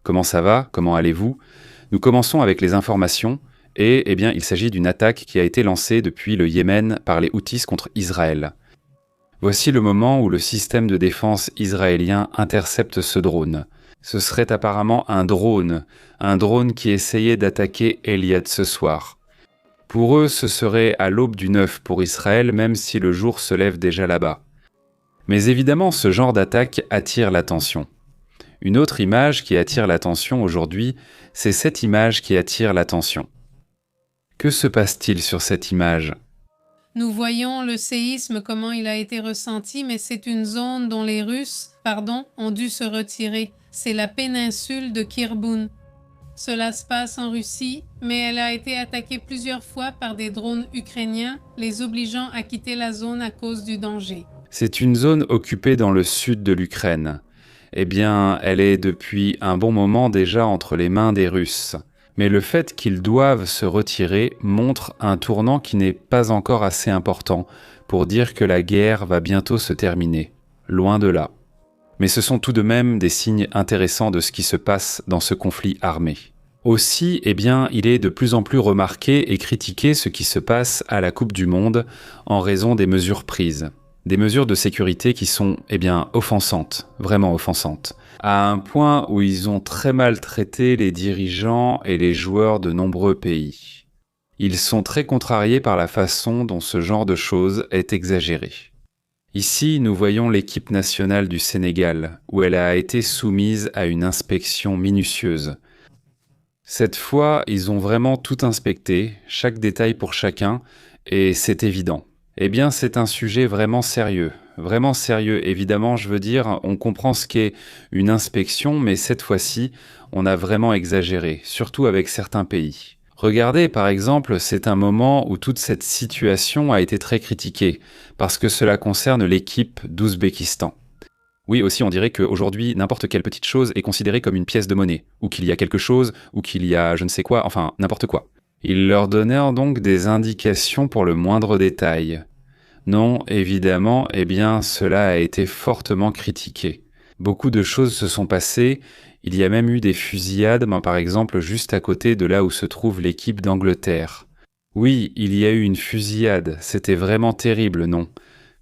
comment ça va? Comment allez-vous? Nous commençons avec les informations et il s'agit d'une attaque qui a été lancée depuis le Yémen par les Houthis contre Israël. Voici le moment où le système de défense israélien intercepte ce drone. Ce serait apparemment un drone qui essayait d'attaquer Elliott ce soir. Pour eux, ce serait à l'aube du 9 pour Israël, même si le jour se lève déjà là-bas. Mais évidemment, ce genre d'attaque attire l'attention. Une autre image qui attire l'attention aujourd'hui, c'est cette image qui attire l'attention. Que se passe-t-il sur cette image ? Nous voyons le séisme, comment il a été ressenti, mais c'est une zone dont les Russes, ont dû se retirer. C'est la péninsule de Kirboun. Cela se passe en Russie, mais elle a été attaquée plusieurs fois par des drones ukrainiens, les obligeant à quitter la zone à cause du danger. C'est une zone occupée dans le sud de l'Ukraine. Elle est depuis un bon moment déjà entre les mains des Russes. Mais le fait qu'ils doivent se retirer montre un tournant qui n'est pas encore assez important pour dire que la guerre va bientôt se terminer. Loin de là. Mais ce sont tout de même des signes intéressants de ce qui se passe dans ce conflit armé. Aussi, il est de plus en plus remarqué et critiqué ce qui se passe à la Coupe du Monde en raison des mesures prises. Des mesures de sécurité qui sont, offensantes, vraiment offensantes, à un point où ils ont très mal traité les dirigeants et les joueurs de nombreux pays. Ils sont très contrariés par la façon dont ce genre de choses est exagéré. Ici, nous voyons l'équipe nationale du Sénégal, où elle a été soumise à une inspection minutieuse. Cette fois, ils ont vraiment tout inspecté, chaque détail pour chacun, et c'est évident. C'est un sujet vraiment sérieux, évidemment, on comprend ce qu'est une inspection, mais cette fois-ci, on a vraiment exagéré, surtout avec certains pays. Regardez, par exemple, c'est un moment où toute cette situation a été très critiquée, parce que cela concerne l'équipe d'Ouzbékistan. Oui, aussi, on dirait qu'aujourd'hui, n'importe quelle petite chose est considérée comme une pièce de monnaie, ou qu'il y a quelque chose, ou qu'il y a je ne sais quoi, enfin, n'importe quoi. Ils leur donnèrent donc des indications pour le moindre détail. Non, évidemment, cela a été fortement critiqué. Beaucoup de choses se sont passées, il y a même eu des fusillades, par exemple juste à côté de là où se trouve l'équipe d'Angleterre. Oui, il y a eu une fusillade, c'était vraiment terrible, non ?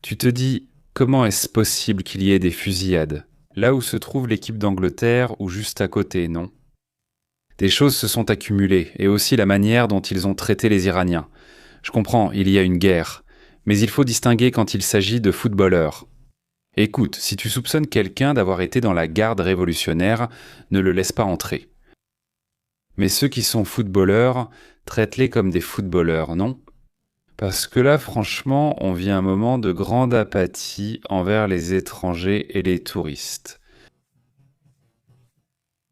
Tu te dis, comment est-ce possible qu'il y ait des fusillades ? Là où se trouve l'équipe d'Angleterre ou juste à côté, non ? Des choses se sont accumulées, et aussi la manière dont ils ont traité les Iraniens. Je comprends, il y a une guerre, mais il faut distinguer quand il s'agit de footballeurs. Écoute, si tu soupçonnes quelqu'un d'avoir été dans la garde révolutionnaire, ne le laisse pas entrer. Mais ceux qui sont footballeurs, traite-les comme des footballeurs, non ? Parce que là, franchement, on vit un moment de grande apathie envers les étrangers et les touristes.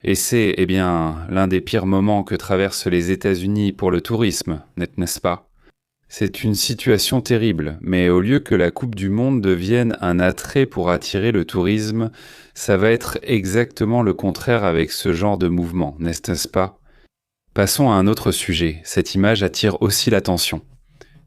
Et c'est, l'un des pires moments que traversent les États-Unis pour le tourisme, n'est-ce pas ? C'est une situation terrible, mais au lieu que la Coupe du Monde devienne un attrait pour attirer le tourisme, ça va être exactement le contraire avec ce genre de mouvement, n'est-ce pas ? Passons à un autre sujet, cette image attire aussi l'attention.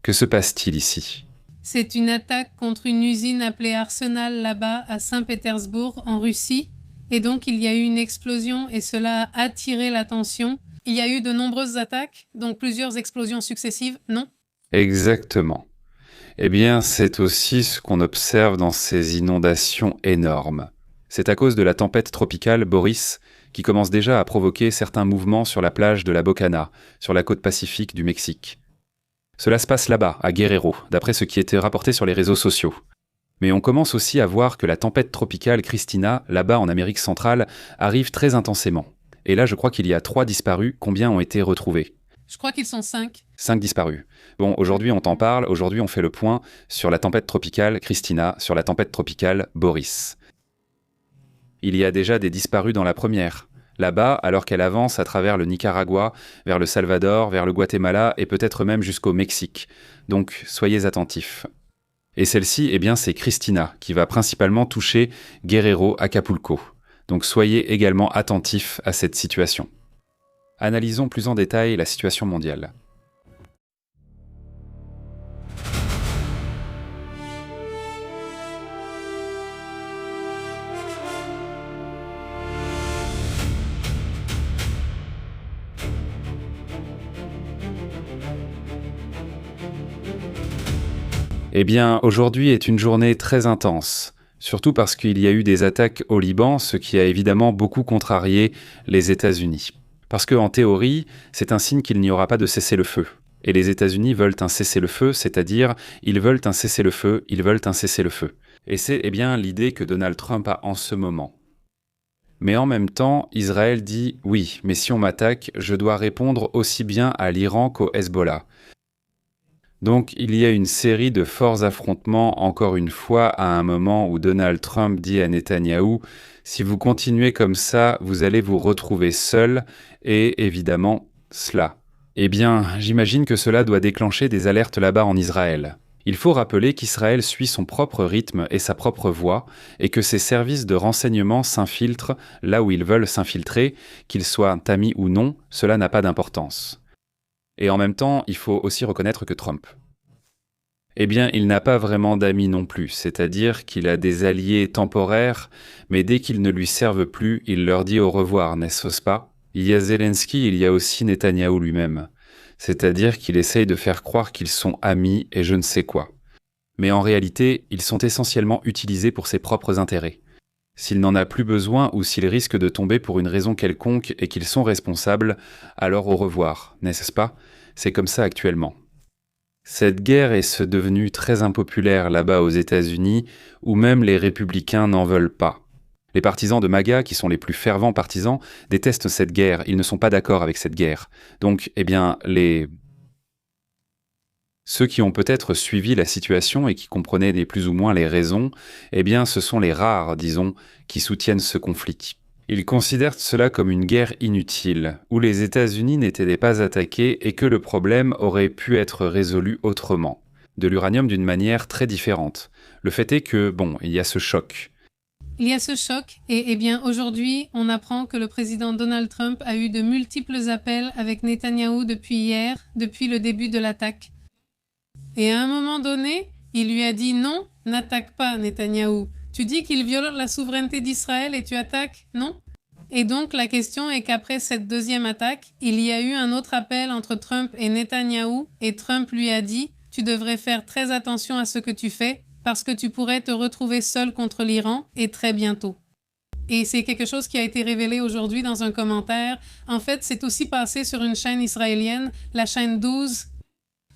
Que se passe-t-il ici ? C'est une attaque contre une usine appelée Arsenal là-bas à Saint-Pétersbourg, en Russie, et donc il y a eu une explosion et cela a attiré l'attention. Il y a eu de nombreuses attaques, donc plusieurs explosions successives, non ? Exactement. C'est aussi ce qu'on observe dans ces inondations énormes. C'est à cause de la tempête tropicale Boris qui commence déjà à provoquer certains mouvements sur la plage de la Bocana, sur la côte pacifique du Mexique. Cela se passe là-bas, à Guerrero, d'après ce qui était rapporté sur les réseaux sociaux. Mais on commence aussi à voir que la tempête tropicale Christina, là-bas en Amérique centrale, arrive très intensément. Et là, je crois qu'il y a 3 disparus. Combien ont été retrouvés ? Je crois qu'ils sont 5. 5 disparus. Bon, aujourd'hui on t'en parle, aujourd'hui on fait le point sur la tempête tropicale Christina, sur la tempête tropicale Boris. Il y a déjà des disparus dans la première. Là-bas, alors qu'elle avance à travers le Nicaragua, vers le Salvador, vers le Guatemala et peut-être même jusqu'au Mexique. Donc, soyez attentifs. Et celle-ci, c'est Christina, qui va principalement toucher Guerrero, Acapulco. Donc soyez également attentifs à cette situation. Analysons plus en détail la situation mondiale. Eh bien, aujourd'hui est une journée très intense, surtout parce qu'il y a eu des attaques au Liban, ce qui a évidemment beaucoup contrarié les États-Unis. Parce qu'en théorie, c'est un signe qu'il n'y aura pas de cessez-le-feu. Et les États-Unis veulent un cessez-le-feu, c'est-à-dire ils veulent un cessez-le-feu, ils veulent un cessez-le-feu. Et c'est bien l'idée que Donald Trump a en ce moment. Mais en même temps, Israël dit « Oui, mais si on m'attaque, je dois répondre aussi bien à l'Iran qu'au Hezbollah ». Donc il y a une série de forts affrontements, encore une fois, à un moment où Donald Trump dit à Netanyahou « Si vous continuez comme ça, vous allez vous retrouver seul » et évidemment cela. Eh bien, j'imagine que cela doit déclencher des alertes là-bas en Israël. Il faut rappeler qu'Israël suit son propre rythme et sa propre voie, et que ses services de renseignement s'infiltrent là où ils veulent s'infiltrer, qu'ils soient amis ou non, cela n'a pas d'importance. Et en même temps, il faut aussi reconnaître que Trump, eh bien, il n'a pas vraiment d'amis non plus, c'est-à-dire qu'il a des alliés temporaires, mais dès qu'ils ne lui servent plus, il leur dit au revoir, n'est-ce pas ? Il y a Zelensky, il y a aussi Netanyahou lui-même. C'est-à-dire qu'il essaye de faire croire qu'ils sont amis et je ne sais quoi. Mais en réalité, ils sont essentiellement utilisés pour ses propres intérêts. S'il n'en a plus besoin ou s'il risque de tomber pour une raison quelconque et qu'ils sont responsables, alors au revoir, n'est-ce pas ? C'est comme ça actuellement. Cette guerre est devenue très impopulaire là-bas aux États-Unis, où même les républicains n'en veulent pas. Les partisans de MAGA, qui sont les plus fervents partisans, détestent cette guerre, ils ne sont pas d'accord avec cette guerre. Donc, eh bien, ceux qui ont peut-être suivi la situation et qui comprenaient plus ou moins les raisons, eh bien, ce sont les rares, disons, qui soutiennent ce conflit. Ils considèrent cela comme une guerre inutile, où les États-Unis n'étaient pas attaqués et que le problème aurait pu être résolu autrement. De l'uranium d'une manière très différente. Le fait est que, il y a ce choc. Il y a ce choc et bien aujourd'hui, on apprend que le président Donald Trump a eu de multiples appels avec Netanyahou depuis hier, depuis le début de l'attaque. Et à un moment donné, il lui a dit non, n'attaque pas Netanyahou. Tu dis qu'il viole la souveraineté d'Israël et tu attaques, non? Et donc la question est qu'après cette deuxième attaque, il y a eu un autre appel entre Trump et Netanyahou et Trump lui a dit « Tu devrais faire très attention à ce que tu fais parce que tu pourrais te retrouver seul contre l'Iran et très bientôt. » Et c'est quelque chose qui a été révélé aujourd'hui dans un commentaire. En fait, c'est aussi passé sur une chaîne israélienne, la chaîne 12.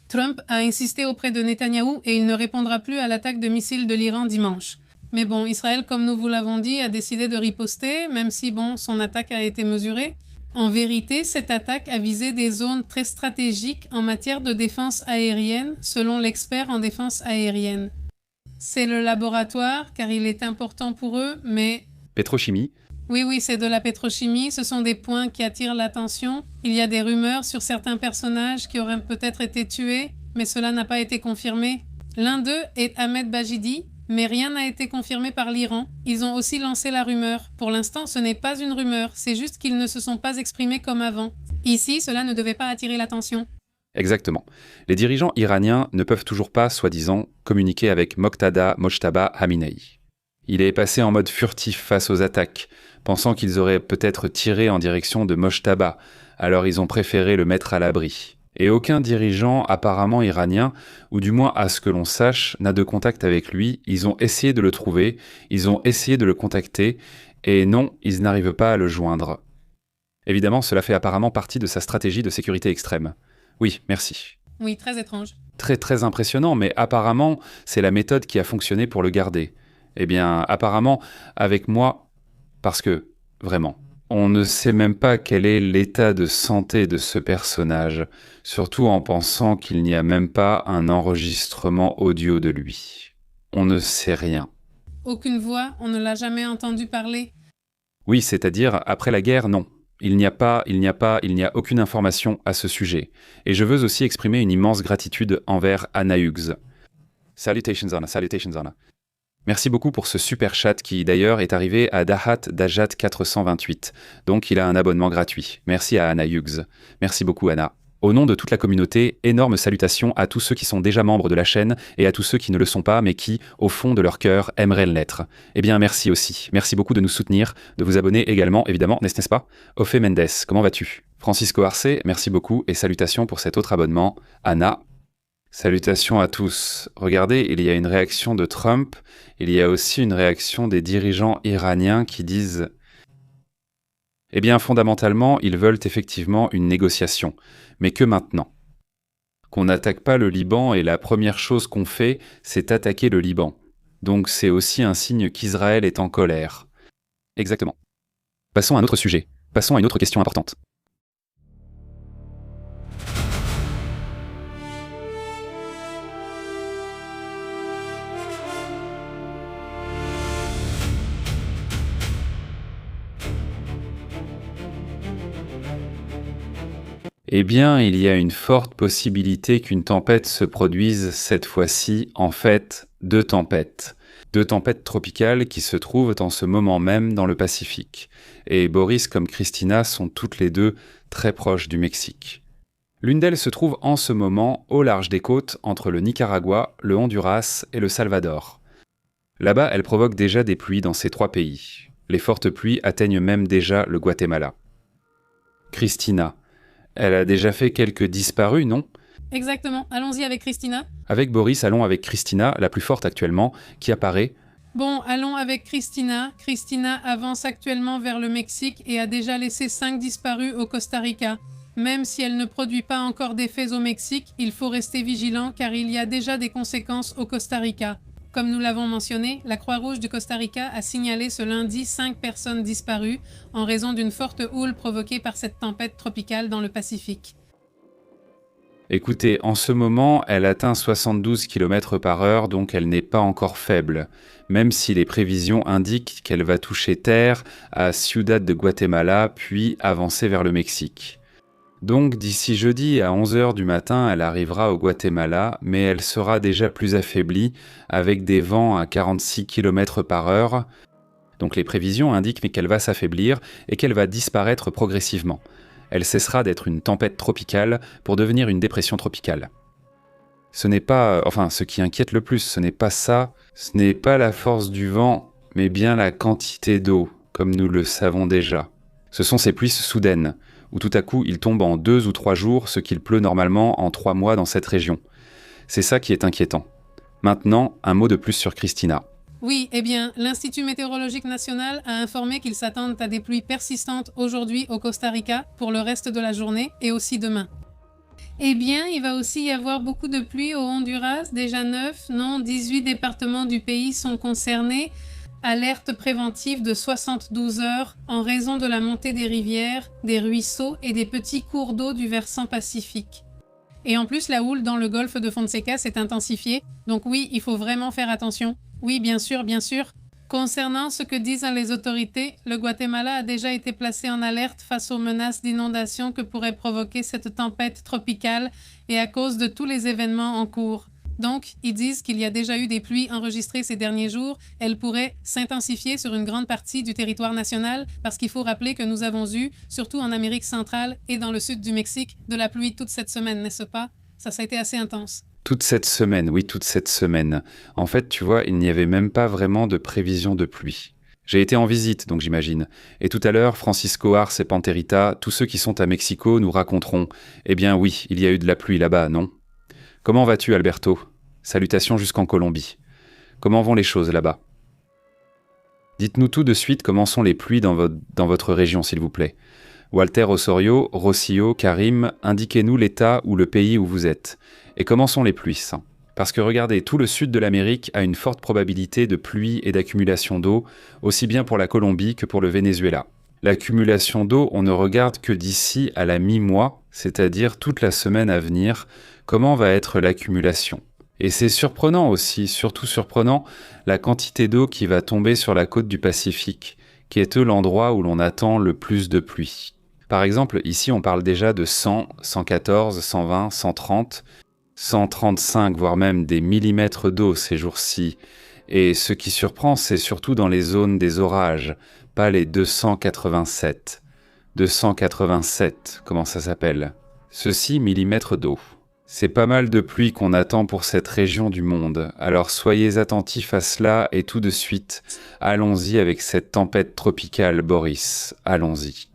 Trump a insisté auprès de Netanyahou et il ne répondra plus à l'attaque de missiles de l'Iran dimanche. Mais Israël, comme nous vous l'avons dit, a décidé de riposter, même si son attaque a été mesurée. En vérité, cette attaque a visé des zones très stratégiques en matière de défense aérienne, selon l'expert en défense aérienne. C'est le laboratoire, car il est important pour eux, mais... Pétrochimie. Oui, c'est de la pétrochimie. Ce sont des points qui attirent l'attention. Il y a des rumeurs sur certains personnages qui auraient peut-être été tués, mais cela n'a pas été confirmé. L'un d'eux est Ahmed Bajidi, mais rien n'a été confirmé par l'Iran. Ils ont aussi lancé la rumeur. Pour l'instant, ce n'est pas une rumeur, c'est juste qu'ils ne se sont pas exprimés comme avant. Ici, cela ne devait pas attirer l'attention. Exactement. Les dirigeants iraniens ne peuvent toujours pas, soi-disant, communiquer avec Moqtada Mojtaba Khamenei. Il est passé en mode furtif face aux attaques, pensant qu'ils auraient peut-être tiré en direction de Mojtaba, alors ils ont préféré le mettre à l'abri. Et aucun dirigeant apparemment iranien, ou du moins à ce que l'on sache, n'a de contact avec lui. Ils ont essayé de le trouver, ils ont essayé de le contacter, et non, ils n'arrivent pas à le joindre. Évidemment, cela fait apparemment partie de sa stratégie de sécurité extrême. Oui, merci. Oui, très étrange. Très impressionnant, mais apparemment, c'est la méthode qui a fonctionné pour le garder. Eh bien, apparemment, avec moi, parce que, vraiment, on ne sait même pas quel est l'état de santé de ce personnage, surtout en pensant qu'il n'y a même pas un enregistrement audio de lui. On ne sait rien. Aucune voix, on ne l'a jamais entendu parler. Oui, c'est-à-dire, après la guerre, non. Il n'y a aucune information à ce sujet. Et je veux aussi exprimer une immense gratitude envers Anna Hughes. Salutations Anna. Merci beaucoup pour ce super chat qui d'ailleurs est arrivé à Dahat Dajat 428. Donc il a un abonnement gratuit. Merci à Anna Hughes. Merci beaucoup Anna. Au nom de toute la communauté, énormes salutations à tous ceux qui sont déjà membres de la chaîne et à tous ceux qui ne le sont pas mais qui, au fond de leur cœur, aimeraient l'être. Eh bien merci aussi. Merci beaucoup de nous soutenir, de vous abonner également, évidemment, n'est-ce pas ? Ophé Mendes, comment vas-tu ? Francisco Arce, merci beaucoup et salutations pour cet autre abonnement. Anna. Salutations à tous. Regardez, il y a une réaction de Trump, il y a aussi une réaction des dirigeants iraniens qui disent « Eh bien, fondamentalement, ils veulent effectivement une négociation, mais que maintenant. Qu'on n'attaque pas le Liban et la première chose qu'on fait, c'est attaquer le Liban. Donc c'est aussi un signe qu'Israël est en colère. » Exactement. Passons à un autre sujet. Passons à une autre question importante. Eh bien, il y a une forte possibilité qu'une tempête se produise cette fois-ci, en fait, deux tempêtes. Deux tempêtes tropicales qui se trouvent en ce moment même dans le Pacifique. Et Boris comme Christina sont toutes les deux très proches du Mexique. L'une d'elles se trouve en ce moment au large des côtes entre le Nicaragua, le Honduras et le Salvador. Là-bas, elle provoque déjà des pluies dans ces trois pays. Les fortes pluies atteignent même déjà le Guatemala. Christina. Elle a déjà fait quelques disparus, non ? Exactement. Allons-y avec Christina. Avec Boris, allons avec Christina, la plus forte actuellement, qui apparaît. Bon, allons avec Christina. Christina avance actuellement vers le Mexique et a déjà laissé 5 disparus au Costa Rica. Même si elle ne produit pas encore d'effets au Mexique, il faut rester vigilant car il y a déjà des conséquences au Costa Rica. Comme nous l'avons mentionné, la Croix-Rouge du Costa Rica a signalé ce lundi 5 personnes disparues en raison d'une forte houle provoquée par cette tempête tropicale dans le Pacifique. Écoutez, en ce moment, elle atteint 72 km/h, donc elle n'est pas encore faible, même si les prévisions indiquent qu'elle va toucher terre à Ciudad de Guatemala, puis avancer vers le Mexique. Donc d'ici jeudi à 11h du matin, elle arrivera au Guatemala, mais elle sera déjà plus affaiblie, avec des vents à 46 km/h. Donc les prévisions indiquent qu'elle va s'affaiblir et qu'elle va disparaître progressivement. Elle cessera d'être une tempête tropicale pour devenir une dépression tropicale. Ce n'est pas, ce qui inquiète le plus, ce n'est pas ça, ce n'est pas la force du vent, mais bien la quantité d'eau, comme nous le savons déjà. Ce sont ces pluies soudaines, où tout à coup il tombe en 2 ou 3 jours ce qu'il pleut normalement en 3 mois dans cette région. C'est ça qui est inquiétant. Maintenant, un mot de plus sur Christina. Oui, eh bien, l'Institut météorologique national a informé qu'ils s'attendent à des pluies persistantes aujourd'hui au Costa Rica pour le reste de la journée et aussi demain. Eh bien, il va aussi y avoir beaucoup de pluie au Honduras, déjà 18 départements du pays sont concernés. Alerte préventive de 72 heures en raison de la montée des rivières, des ruisseaux et des petits cours d'eau du versant pacifique. Et en plus, la houle dans le golfe de Fonseca s'est intensifiée, donc oui, il faut vraiment faire attention. Oui, bien sûr, bien sûr. Concernant ce que disent les autorités, le Guatemala a déjà été placé en alerte face aux menaces d'inondation que pourrait provoquer cette tempête tropicale et à cause de tous les événements en cours. Donc, ils disent qu'il y a déjà eu des pluies enregistrées ces derniers jours. Elles pourraient s'intensifier sur une grande partie du territoire national parce qu'il faut rappeler que nous avons eu, surtout en Amérique centrale et dans le sud du Mexique, de la pluie toute cette semaine, n'est-ce pas? Ça a été assez intense. Toute cette semaine, oui, toute cette semaine. En fait, tu vois, il n'y avait même pas vraiment de prévision de pluie. J'ai été en visite, donc j'imagine. Et tout à l'heure, Francisco Arce et Panterita, tous ceux qui sont à Mexico, nous raconteront. Eh bien oui, il y a eu de la pluie là-bas, non ? Comment vas-tu, Alberto ? Salutations jusqu'en Colombie. Comment vont les choses là-bas ? Dites-nous tout de suite comment sont les pluies dans votre région, s'il vous plaît. Walter Osorio, Rocio, Karim, indiquez-nous l'état ou le pays où vous êtes. Et comment sont les pluies ? Parce que regardez, tout le sud de l'Amérique a une forte probabilité de pluie et d'accumulation d'eau, aussi bien pour la Colombie que pour le Venezuela. L'accumulation d'eau, on ne regarde que d'ici à la mi-mois, c'est-à-dire toute la semaine à venir, comment va être l'accumulation. Et c'est surprenant aussi, surtout surprenant, la quantité d'eau qui va tomber sur la côte du Pacifique, qui est l'endroit où l'on attend le plus de pluie. Par exemple, ici on parle déjà de 100, 114, 120, 130, 135, voire même des millimètres d'eau ces jours-ci. Et ce qui surprend, c'est surtout dans les zones des orages, pas les 287. 287, comment ça s'appelle ? Ceci, millimètres d'eau. C'est pas mal de pluie qu'on attend pour cette région du monde, alors soyez attentifs à cela et tout de suite, allons-y avec cette tempête tropicale, Boris, allons-y.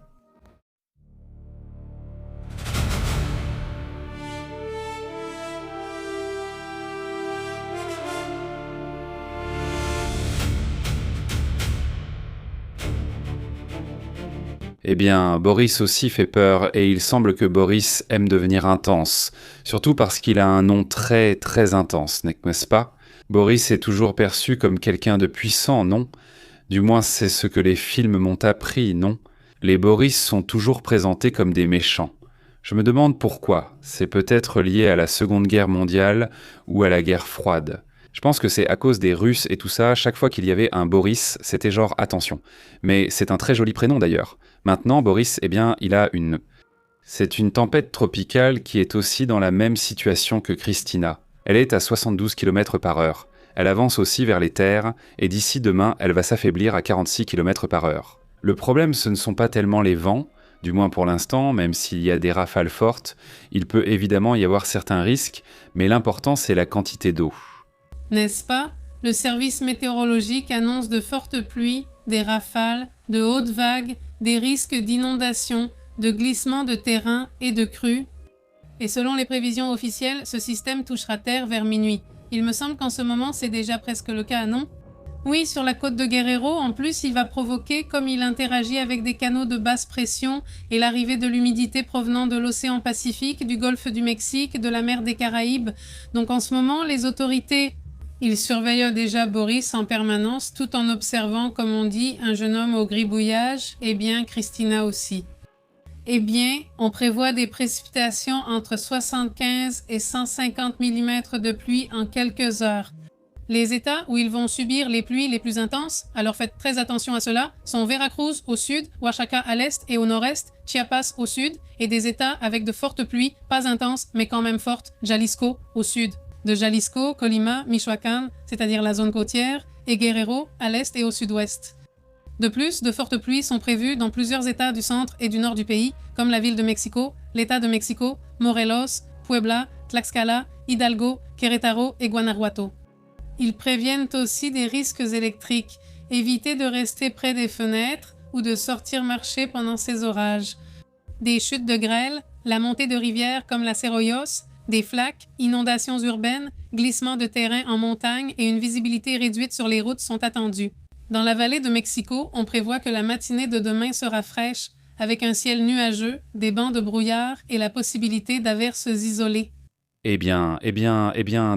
Eh bien, Boris aussi fait peur, et il semble que Boris aime devenir intense, surtout parce qu'il a un nom très très intense, n'est-ce pas? Boris est toujours perçu comme quelqu'un de puissant, non? Du moins c'est ce que les films m'ont appris, non? Les Boris sont toujours présentés comme des méchants. Je me demande pourquoi. C'est peut-être lié à la Seconde Guerre mondiale ou à la guerre froide. Je pense que c'est à cause des Russes et tout ça, chaque fois qu'il y avait un Boris, c'était genre attention. Mais c'est un très joli prénom d'ailleurs. Maintenant, Boris, eh bien, il a une... C'est une tempête tropicale qui est aussi dans la même situation que Christina. Elle est à 72 km/h. Elle avance aussi vers les terres, et d'ici demain, elle va s'affaiblir à 46 km/h. Le problème, ce ne sont pas tellement les vents, du moins pour l'instant, même s'il y a des rafales fortes, il peut évidemment y avoir certains risques, mais l'important c'est la quantité d'eau. N'est-ce pas? Le service météorologique annonce de fortes pluies, des rafales, de hautes vagues, des risques d'inondation, de glissement de terrain et de crues. Et selon les prévisions officielles, ce système touchera terre vers minuit. Il me semble qu'en ce moment, c'est déjà presque le cas, non? Oui, sur la côte de Guerrero, en plus, il va provoquer, comme il interagit avec des canaux de basse pression et l'arrivée de l'humidité provenant de l'océan Pacifique, du golfe du Mexique, de la mer des Caraïbes. Donc en ce moment, les autorités... Il surveille déjà Boris en permanence, tout en observant, comme on dit, un jeune homme au gribouillage, et bien Christina aussi. Eh bien, on prévoit des précipitations entre 75 et 150 mm de pluie en quelques heures. Les États où ils vont subir les pluies les plus intenses, alors faites très attention à cela, sont Veracruz au sud, Oaxaca à l'est et au nord-est, Chiapas au sud, et des États avec de fortes pluies, pas intenses mais quand même fortes, Jalisco au sud. De Jalisco, Colima, Michoacán, c'est-à-dire la zone côtière, et Guerrero à l'est et au sud-ouest. De plus, de fortes pluies sont prévues dans plusieurs États du centre et du nord du pays, comme la ville de Mexico, l'État de Mexico, Morelos, Puebla, Tlaxcala, Hidalgo, Querétaro et Guanajuato. Ils préviennent aussi des risques électriques. Évitez de rester près des fenêtres ou de sortir marcher pendant ces orages. Des chutes de grêle, la montée de rivières comme la Cerrillos, des flaques, inondations urbaines, glissements de terrain en montagne et une visibilité réduite sur les routes sont attendus. Dans la vallée de Mexico, on prévoit que la matinée de demain sera fraîche, avec un ciel nuageux, des bancs de brouillard et la possibilité d'averses isolées. Eh bien,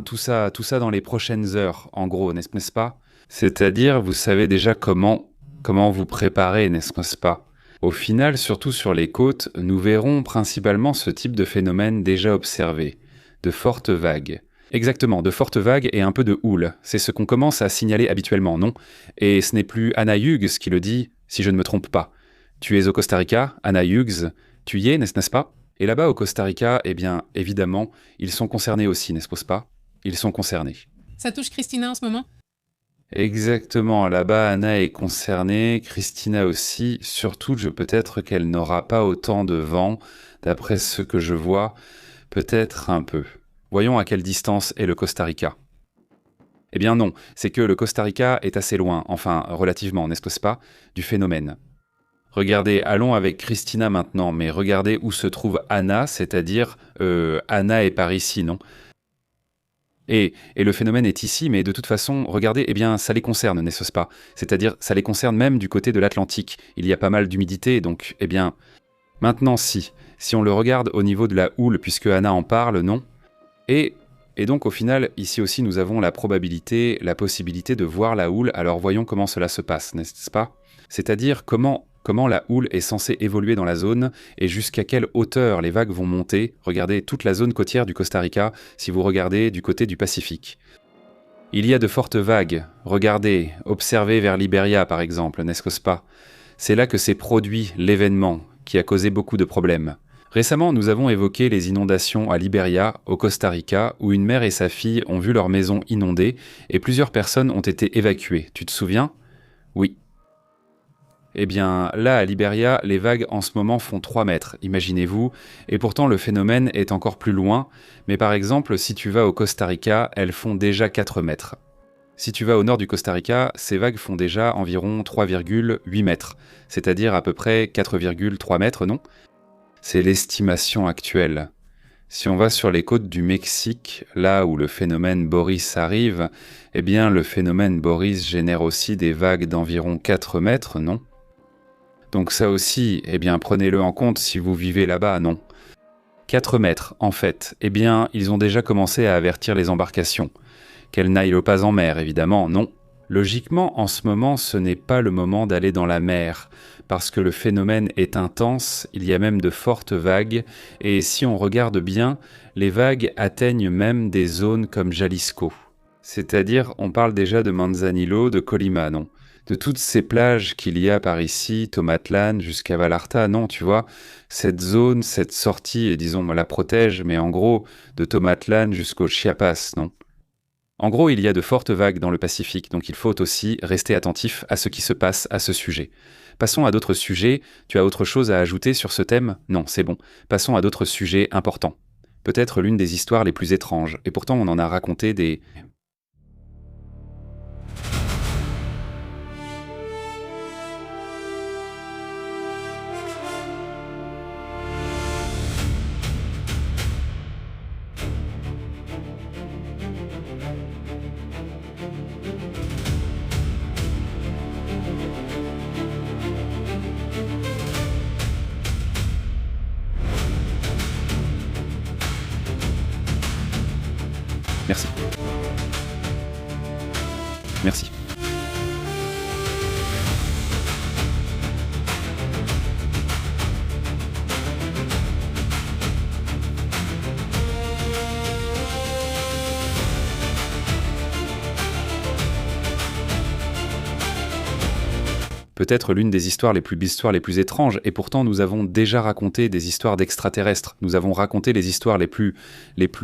tout ça dans les prochaines heures, en gros, n'est-ce pas? C'est-à-dire, vous savez déjà comment vous préparer, n'est-ce pas? Au final, surtout sur les côtes, nous verrons principalement ce type de phénomène déjà observé, de fortes vagues. Exactement, de fortes vagues et un peu de houle. C'est ce qu'on commence à signaler habituellement, non? Et ce n'est plus Anna Hughes qui le dit, si je ne me trompe pas. Tu es au Costa Rica, Anna Hughes, tu y es, n'est-ce pas? Et là-bas au Costa Rica, eh bien, évidemment, ils sont concernés aussi, n'est-ce pas? Ils sont concernés. Ça touche Christina en ce moment? Exactement, là-bas Anna est concernée, Christina aussi, surtout peut-être qu'elle n'aura pas autant de vent, d'après ce que je vois, peut-être un peu. Voyons à quelle distance est le Costa Rica. Eh bien non, c'est que le Costa Rica est assez loin, enfin relativement, n'est-ce pas, du phénomène. Regardez, allons avec Christina maintenant, mais regardez où se trouve Anna, c'est-à-dire Anna est par ici, non? Et le phénomène est ici, mais de toute façon, regardez, eh bien, ça les concerne, n'est-ce pas? C'est-à-dire, ça les concerne même du côté de l'Atlantique. Il y a pas mal d'humidité, donc, eh bien... Maintenant, si on le regarde au niveau de la houle, puisque Anna en parle, non? Et donc, au final, ici aussi, nous avons la probabilité, la possibilité de voir la houle, alors voyons comment cela se passe, n'est-ce pas? C'est-à-dire, comment la houle est censée évoluer dans la zone et jusqu'à quelle hauteur les vagues vont monter. Regardez toute la zone côtière du Costa Rica, si vous regardez du côté du Pacifique. Il y a de fortes vagues. Regardez, observez vers Liberia par exemple, n'est-ce pas? C'est là que s'est produit l'événement qui a causé beaucoup de problèmes. Récemment, nous avons évoqué les inondations à Liberia, au Costa Rica, où une mère et sa fille ont vu leur maison inondée et plusieurs personnes ont été évacuées. Tu te souviens? Oui. Eh bien, là, à Liberia, les vagues en ce moment font 3 mètres, imaginez-vous, et pourtant le phénomène est encore plus loin, mais par exemple, si tu vas au Costa Rica, elles font déjà 4 mètres. Si tu vas au nord du Costa Rica, ces vagues font déjà environ 3,8 mètres, c'est-à-dire à peu près 4,3 mètres, non? C'est l'estimation actuelle. Si on va sur les côtes du Mexique, là où le phénomène Boris arrive, eh bien le phénomène Boris génère aussi des vagues d'environ 4 mètres, non? Donc ça aussi, eh bien, prenez-le en compte si vous vivez là-bas, non. 4 mètres, en fait, eh bien, ils ont déjà commencé à avertir les embarcations. Qu'elles n'aillent pas en mer, évidemment, non. Logiquement, en ce moment, ce n'est pas le moment d'aller dans la mer, parce que le phénomène est intense, il y a même de fortes vagues, et si on regarde bien, les vagues atteignent même des zones comme Jalisco. C'est-à-dire, on parle déjà de Manzanillo, de Colima, non. De toutes ces plages qu'il y a par ici, Tomatlan jusqu'à Vallarta, non, tu vois, cette zone, cette sortie, et disons, on la protège, mais en gros, de Tomatlan jusqu'au Chiapas, non. En gros, il y a de fortes vagues dans le Pacifique, donc il faut aussi rester attentif à ce qui se passe à ce sujet. Passons à d'autres sujets. Tu as autre chose à ajouter sur ce thème ? Non, c'est bon. Passons à d'autres sujets importants. Peut-être l'une des histoires les plus étranges, et pourtant on en a raconté des... Merci. Merci. Peut-être l'une des histoires les plus étranges, et pourtant nous avons déjà raconté des histoires d'extraterrestres, nous avons raconté les histoires les plus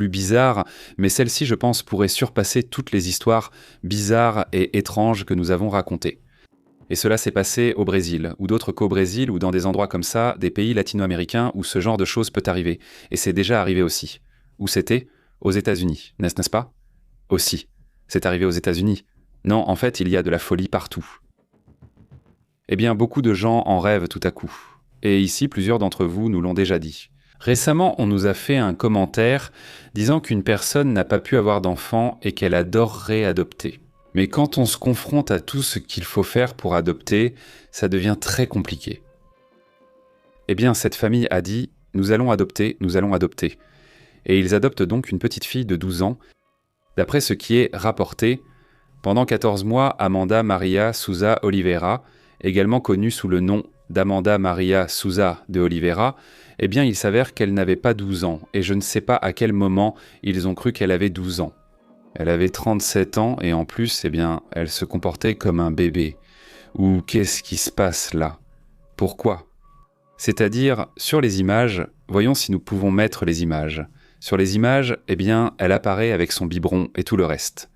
bizarres, mais celle-ci, je pense, pourrait surpasser toutes les histoires bizarres et étranges que nous avons racontées. Et cela s'est passé au Brésil, ou d'autres qu'au Brésil, ou dans des endroits comme ça, des pays latino-américains où ce genre de choses peut arriver. Et c'est déjà arrivé aussi. Où c'était ? Aux États-Unis, n'est-ce pas ? Aussi. C'est arrivé aux États-Unis. Non, en fait, il y a de la folie partout. Eh bien, beaucoup de gens en rêvent tout à coup. Et ici, plusieurs d'entre vous nous l'ont déjà dit. Récemment, on nous a fait un commentaire disant qu'une personne n'a pas pu avoir d'enfant et qu'elle adorerait adopter. Mais quand on se confronte à tout ce qu'il faut faire pour adopter, ça devient très compliqué. Eh bien, cette famille a dit « Nous allons adopter, nous allons adopter ». Et ils adoptent donc une petite fille de 12 ans. D'après ce qui est rapporté, pendant 14 mois, Amanda Maria Souza Oliveira, également connue sous le nom d'Amanda Maria Souza de Oliveira, eh bien il s'avère qu'elle n'avait pas 12 ans, et je ne sais pas à quel moment ils ont cru qu'elle avait 12 ans. Elle avait 37 ans, et en plus, eh bien, elle se comportait comme un bébé. Ou qu'est-ce qui se passe là ? Pourquoi ? C'est-à-dire, sur les images, voyons si nous pouvons mettre les images. Sur les images, eh bien, elle apparaît avec son biberon et tout le reste.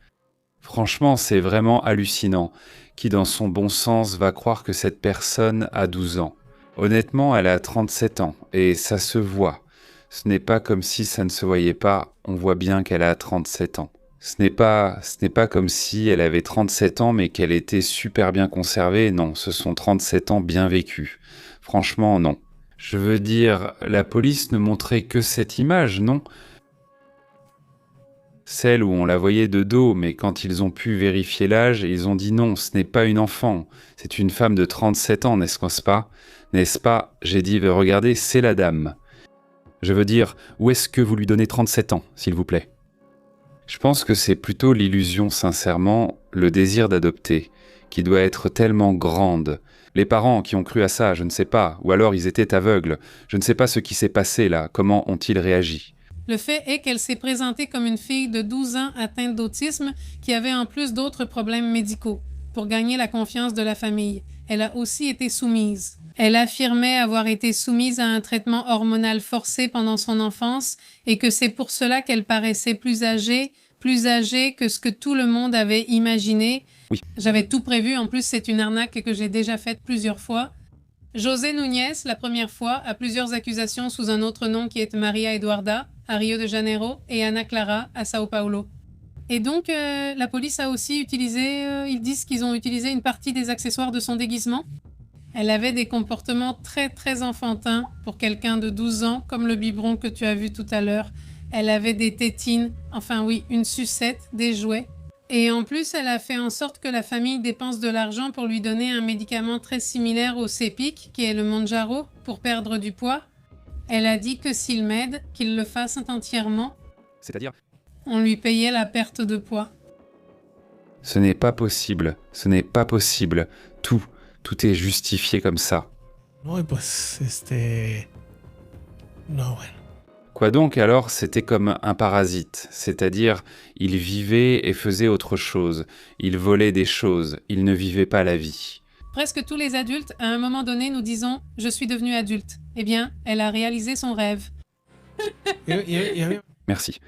Franchement, c'est vraiment hallucinant. Qui dans son bon sens va croire que cette personne a 12 ans ? Honnêtement, elle a 37 ans, et ça se voit. Ce n'est pas comme si ça ne se voyait pas, on voit bien qu'elle a 37 ans. Ce n'est pas comme si elle avait 37 ans, mais qu'elle était super bien conservée, non, ce sont 37 ans bien vécus. Franchement, non. Je veux dire, la police ne montrait que cette image, non ? Celle où on la voyait de dos, mais quand ils ont pu vérifier l'âge, ils ont dit non, ce n'est pas une enfant, c'est une femme de 37 ans, n'est-ce pas ? N'est-ce pas ? J'ai dit, regardez, c'est la dame. Je veux dire, où est-ce que vous lui donnez 37 ans, s'il vous plaît ? Je pense que c'est plutôt l'illusion, sincèrement, le désir d'adopter, qui doit être tellement grande. Les parents qui ont cru à ça, je ne sais pas, ou alors ils étaient aveugles, je ne sais pas ce qui s'est passé là, comment ont-ils réagi ? Le fait est qu'elle s'est présentée comme une fille de 12 ans atteinte d'autisme qui avait en plus d'autres problèmes médicaux. Pour gagner la confiance de la famille, elle a aussi été soumise. Elle affirmait avoir été soumise à un traitement hormonal forcé pendant son enfance et que c'est pour cela qu'elle paraissait plus âgée que ce que tout le monde avait imaginé. Oui. J'avais tout prévu, en plus c'est une arnaque que j'ai déjà faite plusieurs fois. José Núñez, la première fois, a plusieurs accusations sous un autre nom qui est Maria Eduarda, à Rio de Janeiro, et Ana Clara, à Sao Paulo. Et donc, la police a aussi utilisé, ils disent qu'ils ont utilisé une partie des accessoires de son déguisement. Elle avait des comportements très très enfantins pour quelqu'un de 12 ans, comme le biberon que tu as vu tout à l'heure. Elle avait des tétines, enfin oui, une sucette, des jouets. Et en plus, elle a fait en sorte que la famille dépense de l'argent pour lui donner un médicament très similaire au Sepik, qui est le Mounjaro, pour perdre du poids. Elle a dit que s'il m'aide, qu'il le fasse entièrement. C'est-à-dire, On lui payait la perte de poids. ce n'est pas possible, ce n'est pas possible. Tout est justifié comme ça. No, y pues, no, bueno. Quoi donc alors, c'était comme un parasite, c'est-à-dire il vivait et faisait autre chose, il volait des choses, il ne vivait pas la vie. Presque tous les adultes, à un moment donné, nous disons « Je suis devenue adulte ». Eh bien, elle a réalisé son rêve. Y a mí- Merci.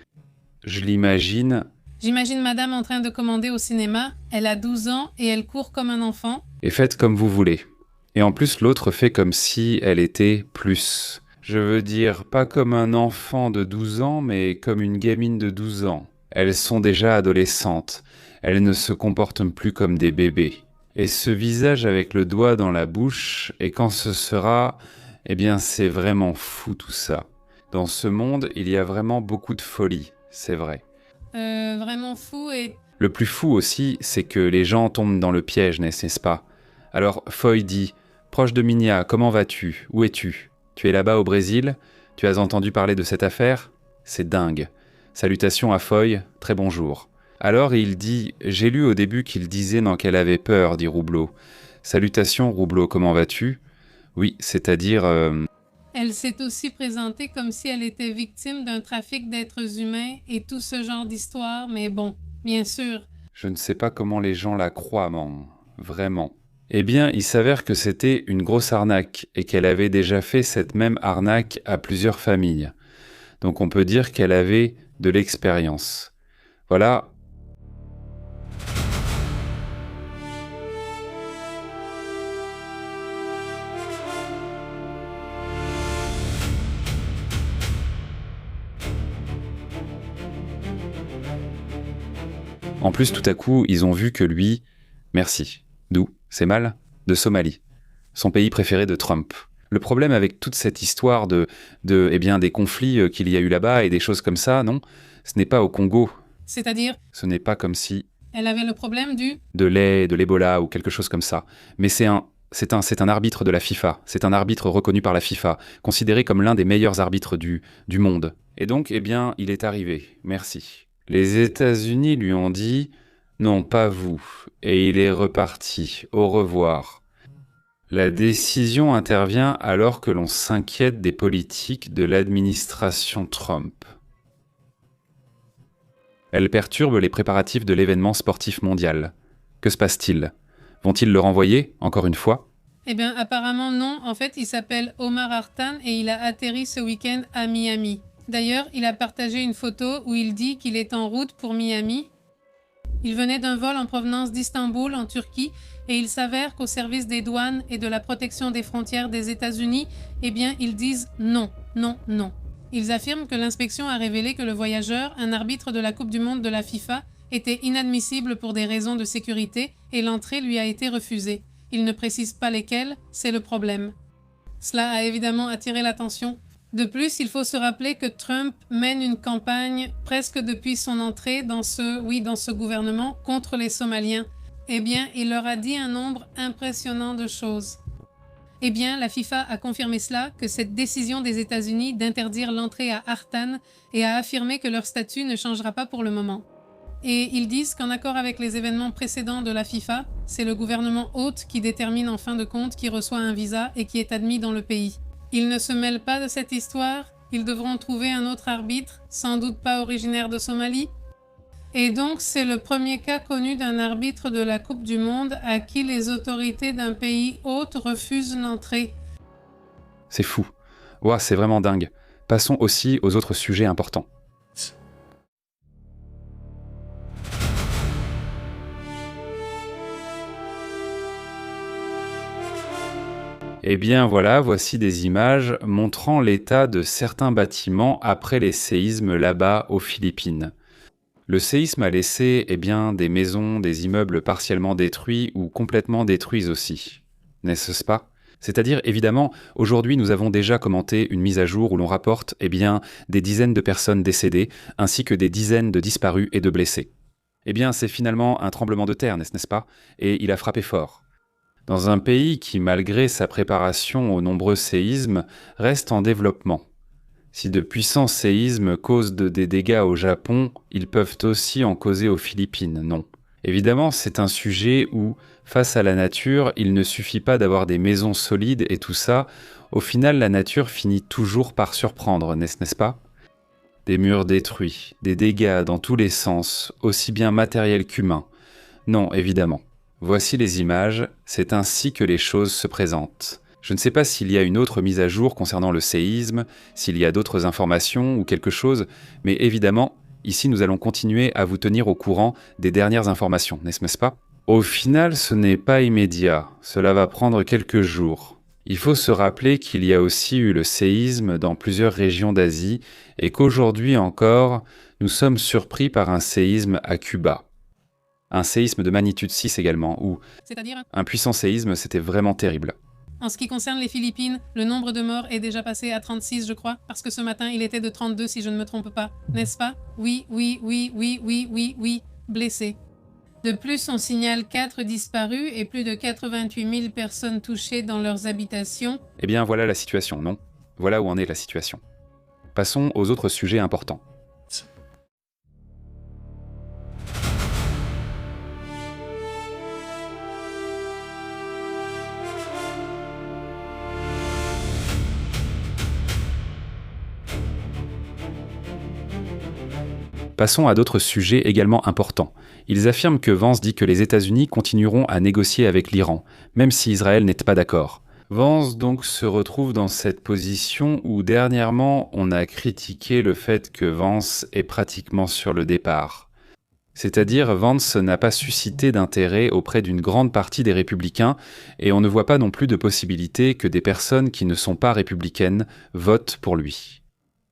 Je l'imagine, J'imagine madame en train de commander au cinéma. Elle a 12 ans et elle court comme un enfant. et faites comme vous voulez. Et en plus, l'autre fait comme si elle était plus. Je veux dire, pas comme un enfant de 12 ans, mais comme une gamine de 12 ans. Elles sont déjà adolescentes. Elles ne se comportent plus comme des bébés. Et ce visage avec le doigt dans la bouche, et quand ce sera, eh bien c'est vraiment fou tout ça. Dans ce monde, il y a vraiment beaucoup de folie, c'est vrai. Vraiment fou et... Le plus fou aussi, c'est que les gens tombent dans le piège, n'est-ce pas? Alors Foy dit « Proche de Minia, comment vas-tu? Où es-tu? Tu es là-bas au Brésil? Tu as entendu parler de cette affaire? C'est dingue. Salutations à Foy, très bonjour. » Alors il dit « J'ai lu au début qu'il disait non qu'elle avait peur, dit Roublot. Salutations Roublot, comment vas-tu? Oui, c'est-à-dire... Elle s'est aussi présentée comme si elle était victime d'un trafic d'êtres humains et tout ce genre d'histoire, mais bon, bien sûr. Je ne sais pas comment les gens la croient, man. Vraiment. Eh bien, il s'avère que c'était une grosse arnaque et qu'elle avait déjà fait cette même arnaque à plusieurs familles. Donc on peut dire qu'elle avait de l'expérience. Voilà. En plus, tout à coup, ils ont vu que lui... Merci. D'où? C'est mal? De Somalie. Son pays préféré de Trump. Le problème avec toute cette histoire eh bien, des conflits qu'il y a eu là-bas et des choses comme ça, non? Ce n'est pas au Congo. C'est-à-dire, Ce n'est pas comme si elle avait le problème du... de l'Ebola ou quelque chose comme ça. Mais c'est un arbitre de la FIFA. C'est un arbitre reconnu par la FIFA, considéré comme l'un des meilleurs arbitres du monde. Et donc, eh bien, il est arrivé. Merci. Les États-Unis lui ont dit « Non, pas vous », et il est reparti. Au revoir. La décision intervient alors que l'on s'inquiète des politiques de l'administration Trump. Elle perturbe les préparatifs de l'événement sportif mondial. Que se passe-t-il? Vont-ils le renvoyer, encore une fois? Eh bien, apparemment non. En fait, il s'appelle Omar Artan et il a atterri ce week-end à Miami. D'ailleurs, il a partagé une photo où il dit qu'il est en route pour Miami. Il venait d'un vol en provenance d'Istanbul, en Turquie, et il s'avère qu'au service des douanes et de la protection des frontières des États-Unis, eh bien, ils disent non, non, non. Ils affirment que l'inspection a révélé que le voyageur, un arbitre de la Coupe du Monde de la FIFA, était inadmissible pour des raisons de sécurité et l'entrée lui a été refusée. Ils ne précisent pas lesquelles, c'est le problème. Cela a évidemment attiré l'attention. De plus, il faut se rappeler que Trump mène une campagne presque depuis son entrée dans ce gouvernement contre les Somaliens. Eh bien, il leur a dit un nombre impressionnant de choses. Eh bien, la FIFA a confirmé cela, que cette décision des États-Unis d'interdire l'entrée à Artan et a affirmé que leur statut ne changera pas pour le moment. Et ils disent qu'en accord avec les événements précédents de la FIFA, c'est le gouvernement hôte qui détermine en fin de compte qui reçoit un visa et qui est admis dans le pays. Ils ne se mêlent pas de cette histoire, ils devront trouver un autre arbitre, sans doute pas originaire de Somalie. Et donc c'est le premier cas connu d'un arbitre de la Coupe du Monde à qui les autorités d'un pays hôte refusent l'entrée. C'est fou. Ouah, c'est vraiment dingue. Passons aussi aux autres sujets importants. Eh bien voilà, voici des images montrant l'état de certains bâtiments après les séismes là-bas aux Philippines. Le séisme a laissé des maisons, des immeubles partiellement détruits ou complètement détruits aussi. N'est-ce pas? C'est-à-dire, évidemment, aujourd'hui nous avons déjà commenté une mise à jour où l'on rapporte des dizaines de personnes décédées ainsi que des dizaines de disparus et de blessés. Eh bien, c'est finalement un tremblement de terre, n'est-ce pas? Et il a frappé fort. Dans un pays qui, malgré sa préparation aux nombreux séismes, reste en développement. Si de puissants séismes causent des dégâts au Japon, ils peuvent aussi en causer aux Philippines, non. Évidemment, c'est un sujet où, face à la nature, il ne suffit pas d'avoir des maisons solides et tout ça. Au final, la nature finit toujours par surprendre, n'est-ce pas? Des murs détruits, des dégâts dans tous les sens, aussi bien matériels qu'humains. Non, évidemment. Voici les images, c'est ainsi que les choses se présentent. Je ne sais pas s'il y a une autre mise à jour concernant le séisme, s'il y a d'autres informations ou quelque chose, mais évidemment, ici nous allons continuer à vous tenir au courant des dernières informations, n'est-ce pas? Au final, ce n'est pas immédiat, cela va prendre quelques jours. Il faut se rappeler qu'il y a aussi eu le séisme dans plusieurs régions d'Asie et qu'aujourd'hui encore, nous sommes surpris par un séisme à Cuba. Un séisme de magnitude 6 également, où C'est-à-dire, un puissant séisme, c'était vraiment terrible. en ce qui concerne les Philippines, le nombre de morts est déjà passé à 36, je crois, parce que ce matin, il était de 32 si je ne me trompe pas, n'est-ce pas? Oui, blessés. De plus, on signale 4 disparus et plus de 88 000 personnes touchées dans leurs habitations. Eh bien, voilà la situation, non? Voilà où en est la situation. Passons aux autres sujets importants. Passons à d'autres sujets également importants. Ils affirment que Vance dit que les États-Unis continueront à négocier avec l'Iran, même si Israël n'est pas d'accord. Vance donc se retrouve dans cette position où dernièrement on a critiqué le fait que Vance est pratiquement sur le départ. C'est-à-dire Vance n'a pas suscité d'intérêt auprès d'une grande partie des républicains et on ne voit pas non plus de possibilité que des personnes qui ne sont pas républicaines votent pour lui.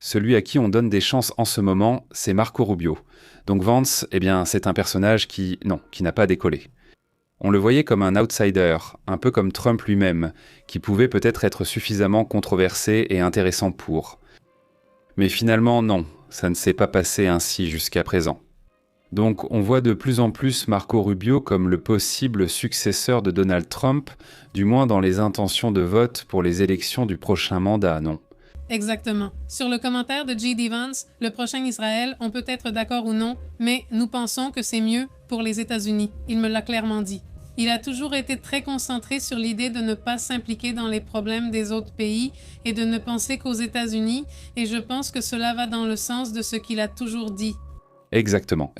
Celui à qui on donne des chances en ce moment, c'est Marco Rubio. Donc Vance, eh bien, c'est un personnage qui n'a pas décollé. On le voyait comme un outsider, un peu comme Trump lui-même, qui pouvait peut-être être suffisamment controversé et intéressant pour. Mais finalement, non, ça ne s'est pas passé ainsi jusqu'à présent. Donc on voit de plus en plus Marco Rubio comme le possible successeur de Donald Trump, du moins dans les intentions de vote pour les élections du prochain mandat, non? Exactement. Sur le commentaire de J.D. Vance, le prochain Israël, on peut être d'accord ou non, mais nous pensons que c'est mieux pour les États-Unis. Il me l'a clairement dit. Il a toujours été très concentré sur l'idée de ne pas s'impliquer dans les problèmes des autres pays et de ne penser qu'aux États-Unis, et je pense que cela va dans le sens de ce qu'il a toujours dit. Exactement.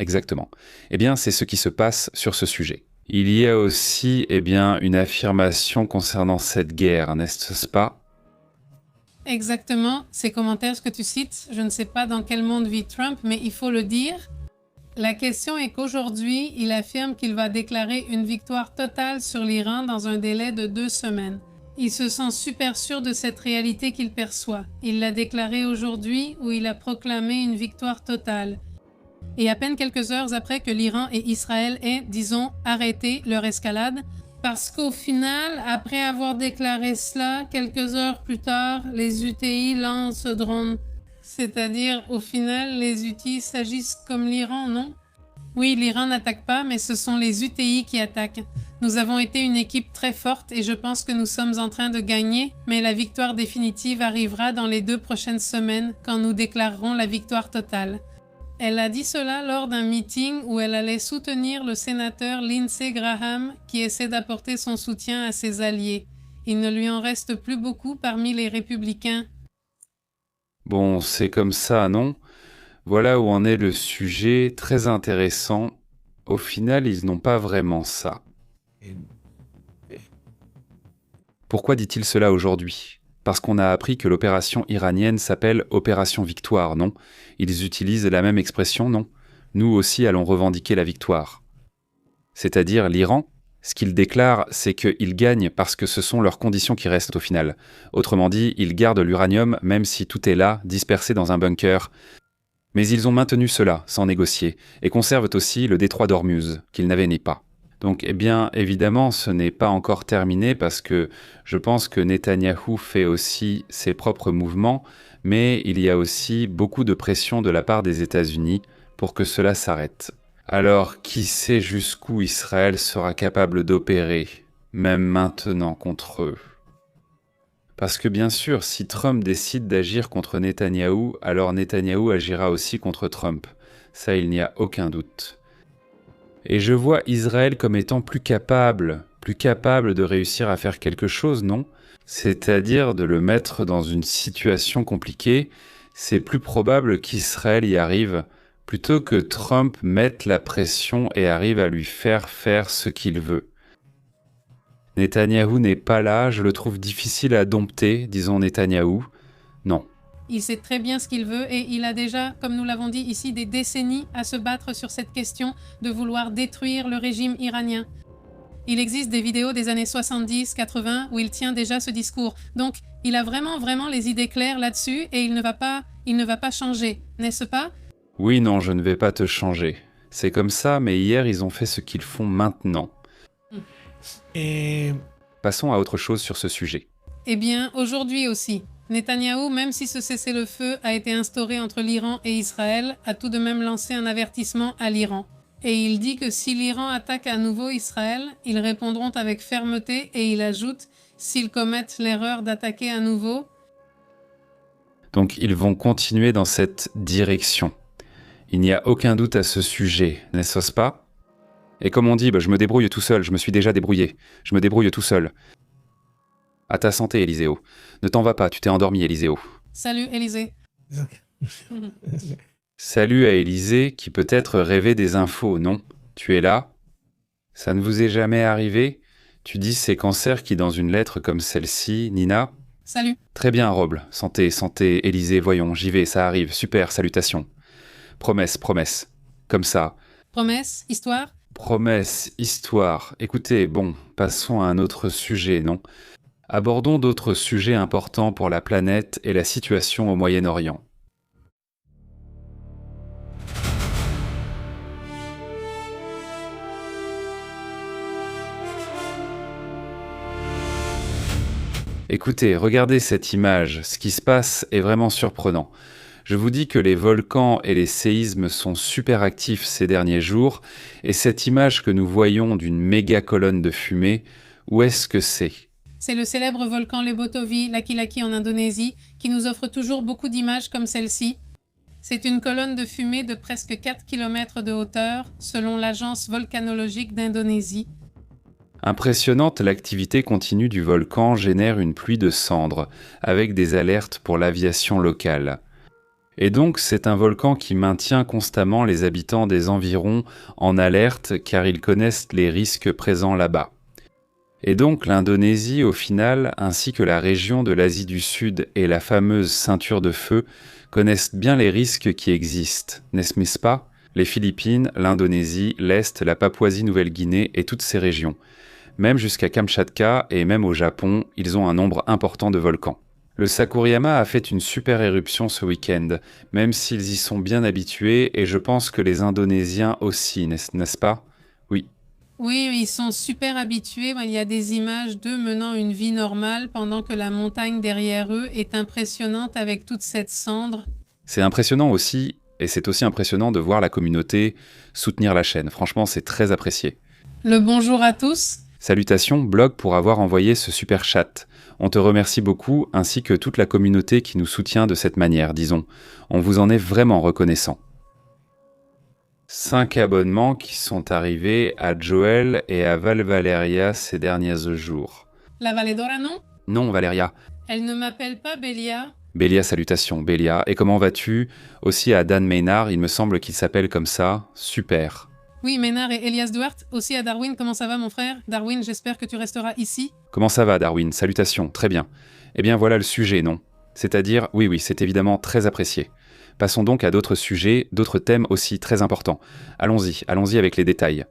Eh bien, c'est ce qui se passe sur ce sujet. Il y a aussi, une affirmation concernant cette guerre, n'est-ce pas? Exactement, ces commentaires que tu cites, je ne sais pas dans quel monde vit Trump, mais il faut le dire. La question est qu'aujourd'hui, il affirme qu'il va déclarer une victoire totale sur l'Iran dans un délai de 2 semaines. Il se sent super sûr de cette réalité qu'il perçoit. Il l'a déclaré aujourd'hui où il a proclamé une victoire totale. Et à peine quelques heures après que l'Iran et Israël aient, disons, arrêté leur escalade, parce qu'au final, après avoir déclaré cela, quelques heures plus tard, les UTI lancent drone. C'est-à-dire, au final, les UTI s'agissent comme l'Iran, non? Oui, l'Iran n'attaque pas, mais ce sont les UTI qui attaquent. Nous avons été une équipe très forte et je pense que nous sommes en train de gagner, mais la victoire définitive arrivera dans les 2 prochaines semaines quand nous déclarerons la victoire totale. Elle a dit cela lors d'un meeting où elle allait soutenir le sénateur Lindsey Graham qui essaie d'apporter son soutien à ses alliés. Il ne lui en reste plus beaucoup parmi les républicains. Bon, c'est comme ça, non? Voilà où en est le sujet, très intéressant. Au final, ils n'ont pas vraiment ça. Pourquoi dit-il cela aujourd'hui? Parce qu'on a appris que l'opération iranienne s'appelle Opération Victoire, non? Ils utilisent la même expression, non? Nous aussi allons revendiquer la victoire. C'est-à-dire l'Iran, ce qu'ils déclarent, c'est qu'ils gagnent parce que ce sont leurs conditions qui restent au final. Autrement dit, ils gardent l'uranium même si tout est là, dispersé dans un bunker. Mais ils ont maintenu cela, sans négocier, et conservent aussi le détroit d'Ormuz, qu'ils n'avaient ni pas. Donc, évidemment, ce n'est pas encore terminé parce que je pense que Netanyahou fait aussi ses propres mouvements, mais il y a aussi beaucoup de pression de la part des États-Unis pour que cela s'arrête. Alors, qui sait jusqu'où Israël sera capable d'opérer, même maintenant contre eux? Parce que bien sûr, si Trump décide d'agir contre Netanyahou, alors Netanyahou agira aussi contre Trump. Ça, il n'y a aucun doute. Et je vois Israël comme étant plus capable de réussir à faire quelque chose, non? C'est-à-dire de le mettre dans une situation compliquée. C'est plus probable qu'Israël y arrive, plutôt que Trump mette la pression et arrive à lui faire ce qu'il veut. Netanyahou n'est pas là, je le trouve difficile à dompter, disons Netanyahou. Non. Il sait très bien ce qu'il veut et il a déjà, comme nous l'avons dit ici, des décennies à se battre sur cette question de vouloir détruire le régime iranien. Il existe des vidéos des années 70-80 où il tient déjà ce discours. Donc, il a vraiment les idées claires là-dessus et il ne va pas changer, n'est-ce pas? Oui, non, je ne vais pas te changer. C'est comme ça, mais hier, ils ont fait ce qu'ils font maintenant. Et Passons à autre chose sur ce sujet. Eh bien, aujourd'hui aussi, Netanyahou, même si ce cessez-le-feu a été instauré entre l'Iran et Israël, a tout de même lancé un avertissement à l'Iran. Et il dit que si l'Iran attaque à nouveau Israël, ils répondront avec fermeté et il ajoute « s'ils commettent l'erreur d'attaquer à nouveau ». Donc, ils vont continuer dans cette direction. Il n'y a aucun doute à ce sujet, n'est-ce pas? Et comme on dit, je me débrouille tout seul, je me suis déjà débrouillé. Je me débrouille tout seul. À ta santé, Élyséo. Ne t'en vas pas, tu t'es endormi, Élyséo. Salut, Élisée. Salut à Élysée, qui peut-être rêvait des infos, non? Tu es là? Ça ne vous est jamais arrivé? Tu dis ces cancers qui, dans une lettre comme celle-ci, Nina? Salut. Très bien, Roble. Santé, Élysée, voyons, j'y vais, ça arrive, super, salutations. Promesse. Comme ça. Promesse, histoire? Promesse, histoire. Écoutez, bon, passons à un autre sujet, non? Abordons d'autres sujets importants pour la planète et la situation au Moyen-Orient. Écoutez, regardez cette image, ce qui se passe est vraiment surprenant. Je vous dis que les volcans et les séismes sont super actifs ces derniers jours, et cette image que nous voyons d'une méga colonne de fumée, où est-ce que c'est? C'est le célèbre volcan Lebotovi, Laki Laki en Indonésie, qui nous offre toujours beaucoup d'images comme celle-ci. C'est une colonne de fumée de presque 4 km de hauteur, selon l'agence volcanologique d'Indonésie. Impressionnante, l'activité continue du volcan génère une pluie de cendres, avec des alertes pour l'aviation locale. Et donc c'est un volcan qui maintient constamment les habitants des environs en alerte car ils connaissent les risques présents là-bas. Et donc l'Indonésie au final, ainsi que la région de l'Asie du Sud et la fameuse ceinture de feu, connaissent bien les risques qui existent, n'est-ce pas? Les Philippines, l'Indonésie, l'Est, la Papouasie-Nouvelle-Guinée et toutes ces régions. Même jusqu'à Kamchatka et même au Japon, ils ont un nombre important de volcans. Le Sakuriyama a fait une super éruption ce week-end, même s'ils y sont bien habitués, et je pense que les Indonésiens aussi, n'est-ce pas? Oui. Oui, ils sont super habitués. Il y a des images d'eux menant une vie normale pendant que la montagne derrière eux est impressionnante avec toute cette cendre. C'est impressionnant aussi, et c'est aussi impressionnant de voir la communauté soutenir la chaîne. Franchement, c'est très apprécié. Le bonjour à tous. Salutations, Blog, pour avoir envoyé ce super chat. On te remercie beaucoup, ainsi que toute la communauté qui nous soutient de cette manière, disons. On vous en est vraiment reconnaissant. 5 abonnements qui sont arrivés à Joël et à Val Valeria ces derniers jours. La Valedora, non? Non, Valéria. Elle ne m'appelle pas Bélia. Bélia, salutations, Bélia. Et comment vas-tu? Aussi à Dan Maynard, il me semble qu'il s'appelle comme ça. Super. Oui, Ménard et Elias Duarte. Aussi à Darwin, comment ça va mon frère? Darwin, j'espère que tu resteras ici. Comment ça va, Darwin? Salutations, très bien. Eh bien voilà le sujet, non? C'est-à-dire, oui, c'est évidemment très apprécié. Passons donc à d'autres sujets, d'autres thèmes aussi très importants. Allons-y avec les détails.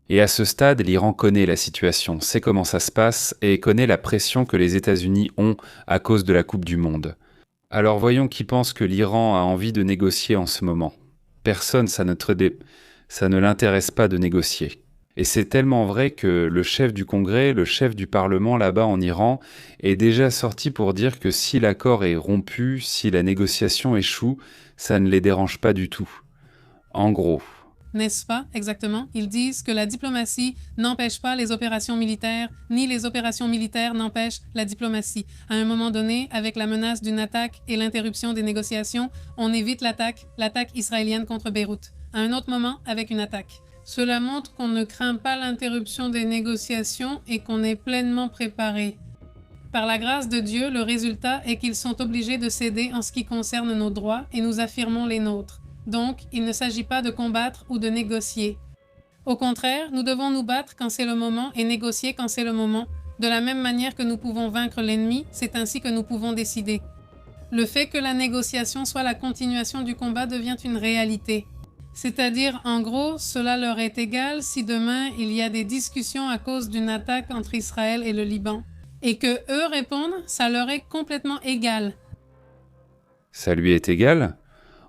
Et à ce stade, l'Iran connaît la situation, sait comment ça se passe et connaît la pression que les États-Unis ont à cause de la Coupe du Monde. Alors voyons qui pense que l'Iran a envie de négocier en ce moment. Personne, ça ne l'intéresse pas de négocier. Et c'est tellement vrai que le chef du Congrès, le chef du Parlement là-bas en Iran, est déjà sorti pour dire que si l'accord est rompu, si la négociation échoue, ça ne les dérange pas du tout. En gros. N'est-ce pas, exactement? Ils disent que la diplomatie n'empêche pas les opérations militaires, ni les opérations militaires n'empêchent la diplomatie. À un moment donné, avec la menace d'une attaque et l'interruption des négociations, on évite l'attaque israélienne contre Beyrouth. À un autre moment, avec une attaque. Cela montre qu'on ne craint pas l'interruption des négociations et qu'on est pleinement préparé. Par la grâce de Dieu, le résultat est qu'ils sont obligés de céder en ce qui concerne nos droits et nous affirmons les nôtres. Donc, il ne s'agit pas de combattre ou de négocier. Au contraire, nous devons nous battre quand c'est le moment et négocier quand c'est le moment. De la même manière que nous pouvons vaincre l'ennemi, c'est ainsi que nous pouvons décider. Le fait que la négociation soit la continuation du combat devient une réalité. C'est-à-dire, en gros, cela leur est égal si demain il y a des discussions à cause d'une attaque entre Israël et le Liban. Et que eux répondent, ça leur est complètement égal. Ça lui est égal ?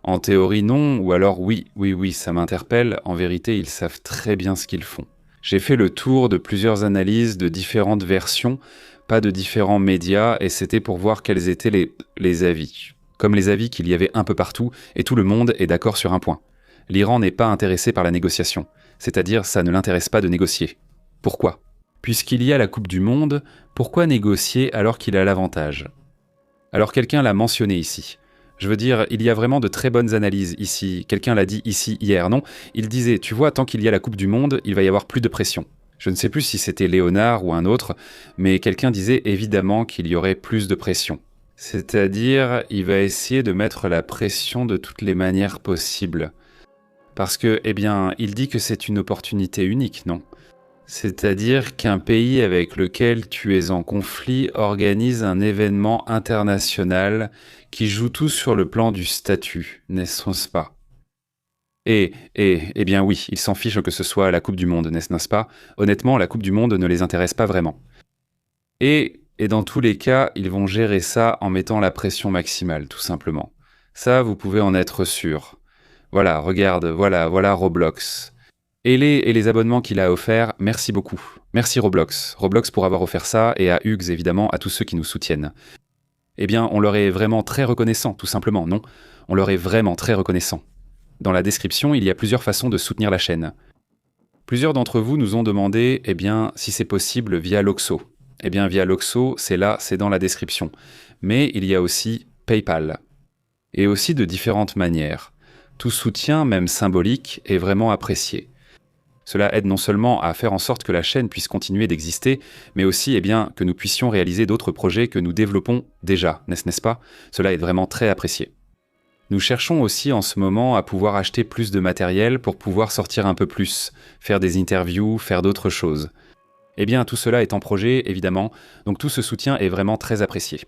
En théorie, non, ou alors oui, ça m'interpelle. En vérité, ils savent très bien ce qu'ils font. J'ai fait le tour de plusieurs analyses de différentes versions, pas de différents médias, et c'était pour voir quels étaient les avis. Comme les avis qu'il y avait un peu partout, et tout le monde est d'accord sur un point. L'Iran n'est pas intéressé par la négociation, c'est-à-dire ça ne l'intéresse pas de négocier. Pourquoi ? Puisqu'il y a la Coupe du Monde, pourquoi négocier alors qu'il a l'avantage ? Alors quelqu'un l'a mentionné ici. Je veux dire, il y a vraiment de très bonnes analyses ici. Quelqu'un l'a dit ici hier, non ? Il disait, tu vois, tant qu'il y a la Coupe du Monde, il va y avoir plus de pression. Je ne sais plus si c'était Léonard ou un autre, mais quelqu'un disait évidemment qu'il y aurait plus de pression. C'est-à-dire, il va essayer de mettre la pression de toutes les manières possibles. Parce que, il dit que c'est une opportunité unique, non ? C'est-à-dire qu'un pays avec lequel tu es en conflit organise un événement international qui joue tout sur le plan du statut, n'est-ce pas ? Oui, ils s'en fichent que ce soit la Coupe du Monde, n'est-ce pas ? Honnêtement, la Coupe du Monde ne les intéresse pas vraiment. Et dans tous les cas, ils vont gérer ça en mettant la pression maximale, tout simplement. Ça, vous pouvez en être sûr. Voilà, regarde, voilà Roblox. Et les abonnements qu'il a offerts, merci beaucoup. Merci Roblox. Roblox pour avoir offert ça, et à Hugues évidemment, à tous ceux qui nous soutiennent. On leur est vraiment très reconnaissant, tout simplement, non ? On leur est vraiment très reconnaissant. Dans la description, il y a plusieurs façons de soutenir la chaîne. Plusieurs d'entre vous nous ont demandé, si c'est possible via Loxo. Via Loxo, c'est dans la description. Mais il y a aussi PayPal. Et aussi de différentes manières. Tout soutien, même symbolique, est vraiment apprécié. Cela aide non seulement à faire en sorte que la chaîne puisse continuer d'exister, mais aussi que nous puissions réaliser d'autres projets que nous développons déjà, n'est-ce pas ? Cela est vraiment très apprécié. Nous cherchons aussi en ce moment à pouvoir acheter plus de matériel pour pouvoir sortir un peu plus, faire des interviews, faire d'autres choses. Tout cela est en projet, évidemment, donc tout ce soutien est vraiment très apprécié.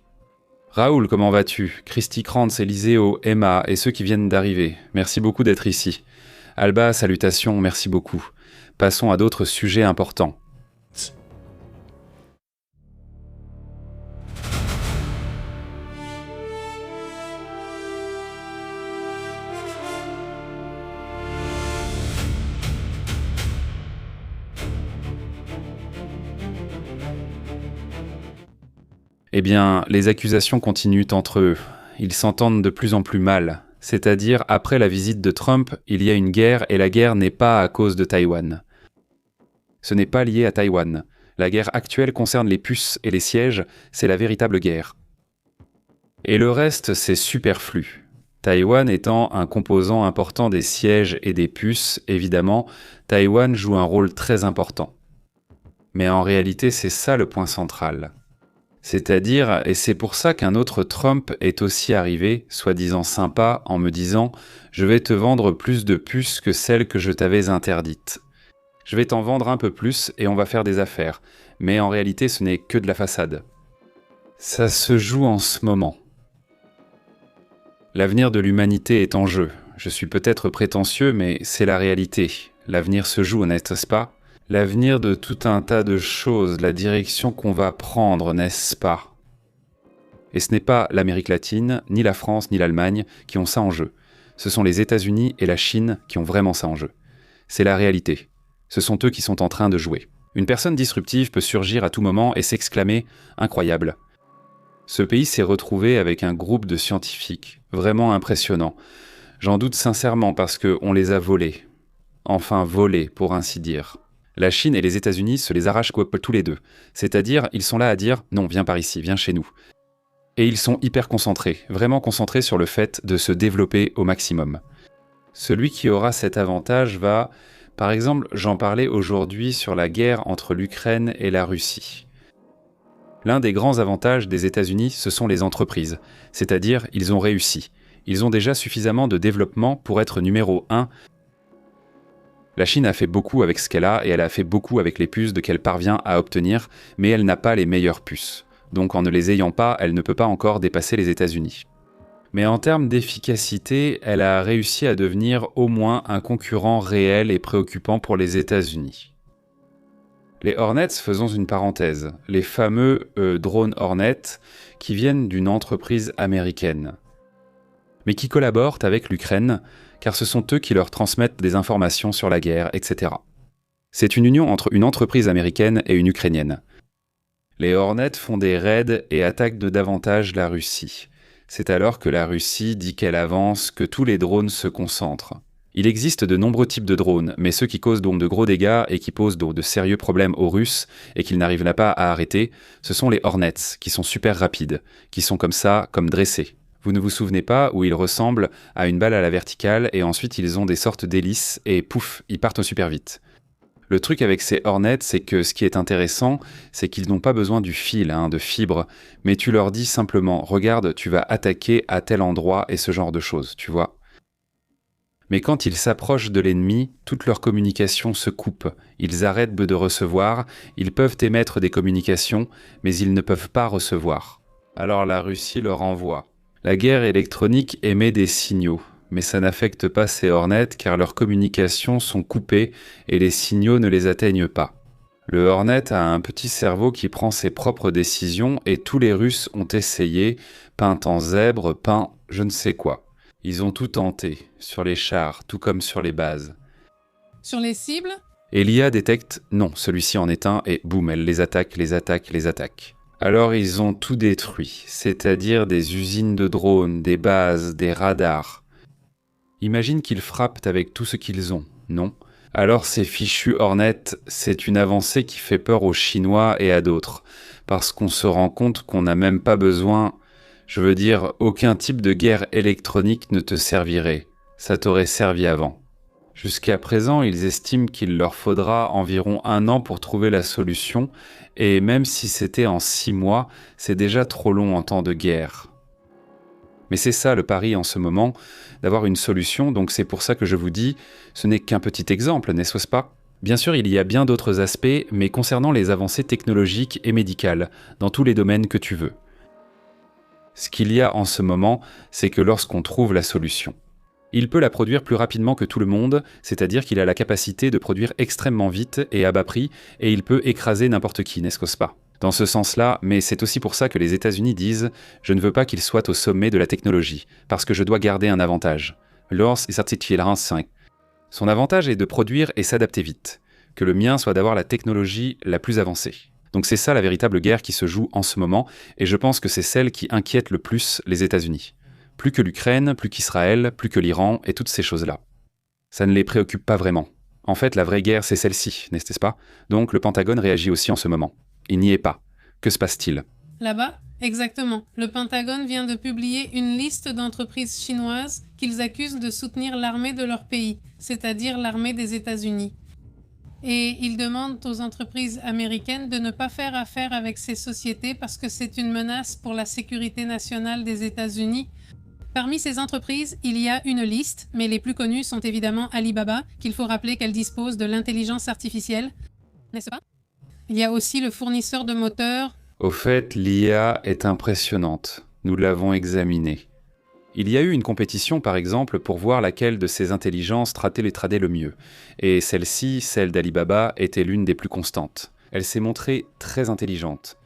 Raoul, comment vas-tu ? Christy Krantz, Eliseo, Emma et ceux qui viennent d'arriver, merci beaucoup d'être ici. Alba, salutations, merci beaucoup. Passons à d'autres sujets importants. Les accusations continuent entre eux. Ils s'entendent de plus en plus mal. C'est-à-dire, après la visite de Trump, il y a une guerre et la guerre n'est pas à cause de Taïwan. Ce n'est pas lié à Taïwan. La guerre actuelle concerne les puces et les sièges, c'est la véritable guerre. Et le reste, c'est superflu. Taïwan étant un composant important des sièges et des puces, évidemment, Taïwan joue un rôle très important. Mais en réalité, c'est ça le point central. C'est-à-dire, et c'est pour ça qu'un autre Trump est aussi arrivé, soi-disant sympa, en me disant « Je vais te vendre plus de puces que celles que je t'avais interdites. Je vais t'en vendre un peu plus et on va faire des affaires. » Mais en réalité, ce n'est que de la façade. Ça se joue en ce moment. L'avenir de l'humanité est en jeu. Je suis peut-être prétentieux, mais c'est la réalité. L'avenir se joue, n'est-ce pas ? L'avenir de tout un tas de choses, la direction qu'on va prendre, n'est-ce pas ? Et ce n'est pas l'Amérique latine, ni la France, ni l'Allemagne qui ont ça en jeu. Ce sont les États-Unis et la Chine qui ont vraiment ça en jeu. C'est la réalité. Ce sont eux qui sont en train de jouer. Une personne disruptive peut surgir à tout moment et s'exclamer « incroyable ». Ce pays s'est retrouvé avec un groupe de scientifiques, vraiment impressionnant. J'en doute sincèrement parce qu'on les a volés. Enfin volés, pour ainsi dire. La Chine et les États-Unis se les arrachent tous les deux. C'est-à-dire, ils sont là à dire « non, viens par ici, viens chez nous ». Et ils sont hyper concentrés, vraiment concentrés sur le fait de se développer au maximum. Celui qui aura cet avantage va... Par exemple, j'en parlais aujourd'hui sur la guerre entre l'Ukraine et la Russie. L'un des grands avantages des États-Unis, ce sont les entreprises. C'est-à-dire, ils ont réussi. Ils ont déjà suffisamment de développement pour être numéro 1. La Chine a fait beaucoup avec ce qu'elle a et elle a fait beaucoup avec les puces qu'elle parvient à obtenir, mais elle n'a pas les meilleures puces. Donc en ne les ayant pas, elle ne peut pas encore dépasser les États-Unis. Mais en termes d'efficacité, elle a réussi à devenir au moins un concurrent réel et préoccupant pour les États-Unis. Les Hornets, faisons une parenthèse, les fameux drones Hornet qui viennent d'une entreprise américaine, mais qui collaborent avec l'Ukraine, car ce sont eux qui leur transmettent des informations sur la guerre, etc. C'est une union entre une entreprise américaine et une ukrainienne. Les Hornets font des raids et attaquent davantage la Russie. C'est alors que la Russie dit qu'elle avance, que tous les drones se concentrent. Il existe de nombreux types de drones, mais ceux qui causent donc de gros dégâts et qui posent donc de sérieux problèmes aux Russes et qu'ils n'arrivent pas à arrêter, ce sont les Hornets, qui sont super rapides, qui sont comme ça, comme dressés. Vous ne vous souvenez pas où ils ressemblent à une balle à la verticale et ensuite ils ont des sortes d'hélices et pouf, ils partent super vite. Le truc avec ces Hornets, c'est que ce qui est intéressant, c'est qu'ils n'ont pas besoin du fil, de fibres, mais tu leur dis simplement « Regarde, tu vas attaquer à tel endroit » et ce genre de choses, tu vois. Mais quand ils s'approchent de l'ennemi, toute leur communication se coupe. Ils arrêtent de recevoir, ils peuvent émettre des communications, mais ils ne peuvent pas recevoir. Alors la Russie leur envoie. La guerre électronique émet des signaux. Mais ça n'affecte pas ces Hornets car leurs communications sont coupées et les signaux ne les atteignent pas. Le Hornet a un petit cerveau qui prend ses propres décisions et tous les Russes ont essayé, peint en zèbre, peint je ne sais quoi. Ils ont tout tenté, sur les chars, tout comme sur les bases. Sur les cibles? Et l'IA détecte, non, celui-ci en est un et boum, elle les attaque, les attaque, les attaque. Alors ils ont tout détruit, c'est-à-dire des usines de drones, des bases, des radars. Imagine qu'ils frappent avec tout ce qu'ils ont, non? Alors ces fichus Hornets, c'est une avancée qui fait peur aux Chinois et à d'autres, parce qu'on se rend compte qu'on n'a même pas besoin, je veux dire, aucun type de guerre électronique ne te servirait, ça t'aurait servi avant. Jusqu'à présent, ils estiment qu'il leur faudra environ 1 an pour trouver la solution, et même si c'était en 6 mois, c'est déjà trop long en temps de guerre. Mais c'est ça le pari en ce moment, d'avoir une solution, donc c'est pour ça que je vous dis, ce n'est qu'un petit exemple, n'est-ce pas? Bien sûr, il y a bien d'autres aspects, mais concernant les avancées technologiques et médicales, dans tous les domaines que tu veux. Ce qu'il y a en ce moment, c'est que lorsqu'on trouve la solution, il peut la produire plus rapidement que tout le monde, c'est-à-dire qu'il a la capacité de produire extrêmement vite et à bas prix, et il peut écraser n'importe qui, n'est-ce pas? Dans ce sens-là, mais c'est aussi pour ça que les États-Unis disent « Je ne veux pas qu'ils soient au sommet de la technologie, parce que je dois garder un avantage. » Son avantage est de produire et s'adapter vite, que le mien soit d'avoir la technologie la plus avancée. Donc c'est ça la véritable guerre qui se joue en ce moment, et je pense que c'est celle qui inquiète le plus les États-Unis. Plus que l'Ukraine, plus qu'Israël, plus que l'Iran, et toutes ces choses-là. Ça ne les préoccupe pas vraiment. En fait, la vraie guerre, c'est celle-ci, n'est-ce pas? Donc le Pentagone réagit aussi en ce moment. Il n'y est pas. Que se passe-t-il? Là-bas, exactement. Le Pentagone vient de publier une liste d'entreprises chinoises qu'ils accusent de soutenir l'armée de leur pays, c'est-à-dire l'armée des États-Unis. Et ils demandent aux entreprises américaines de ne pas faire affaire avec ces sociétés parce que c'est une menace pour la sécurité nationale des États-Unis. Parmi ces entreprises, il y a une liste, mais les plus connues sont évidemment Alibaba, qu'il faut rappeler qu'elle dispose de l'intelligence artificielle, n'est-ce pas? Il y a aussi le fournisseur de moteurs. Au fait, l'IA est impressionnante. Nous l'avons examinée. Il y a eu une compétition, par exemple, pour voir laquelle de ces intelligences tradait le mieux. Et celle-ci, celle d'Alibaba, était l'une des plus constantes. Elle s'est montrée très intelligente.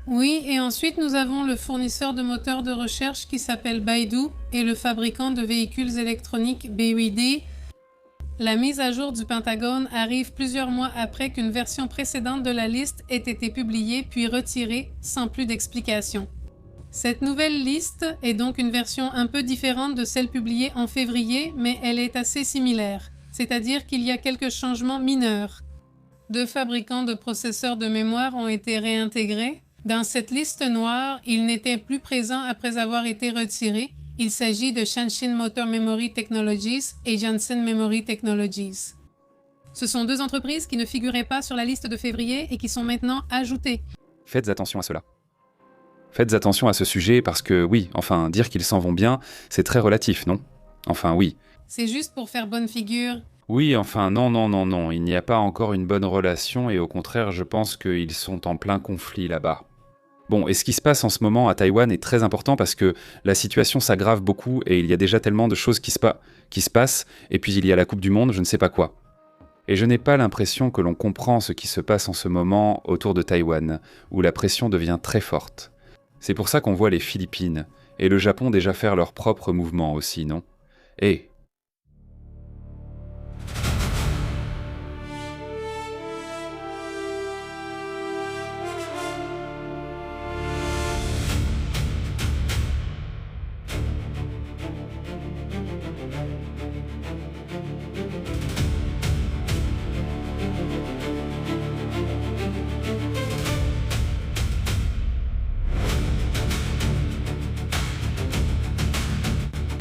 Oui, et ensuite nous avons le fournisseur de moteurs de recherche qui s'appelle Baidu et le fabricant de véhicules électroniques BYD. La mise à jour du Pentagone arrive plusieurs mois après qu'une version précédente de la liste ait été publiée puis retirée sans plus d'explication. Cette nouvelle liste est donc une version un peu différente de celle publiée en février, mais elle est assez similaire, c'est-à-dire qu'il y a quelques changements mineurs. 2 fabricants de processeurs de mémoire ont été réintégrés. Dans cette liste noire, ils n'étaient plus présents après avoir été retirés. Il s'agit de Shanshin Motor Memory Technologies et Janssen Memory Technologies. Ce sont 2 entreprises qui ne figuraient pas sur la liste de février et qui sont maintenant ajoutées. Faites attention à cela. Faites attention à ce sujet parce que oui, enfin, dire qu'ils s'en vont bien, c'est très relatif, non? Enfin oui. C'est juste pour faire bonne figure. Oui, enfin non, il n'y a pas encore une bonne relation et au contraire, je pense qu'ils sont en plein conflit là-bas. Bon, et ce qui se passe en ce moment à Taïwan est très important parce que la situation s'aggrave beaucoup et il y a déjà tellement de choses qui se passent, et puis il y a la Coupe du Monde, je ne sais pas quoi. Et je n'ai pas l'impression que l'on comprend ce qui se passe en ce moment autour de Taïwan, où la pression devient très forte. C'est pour ça qu'on voit les Philippines et le Japon déjà faire leur propre mouvement aussi, non? Et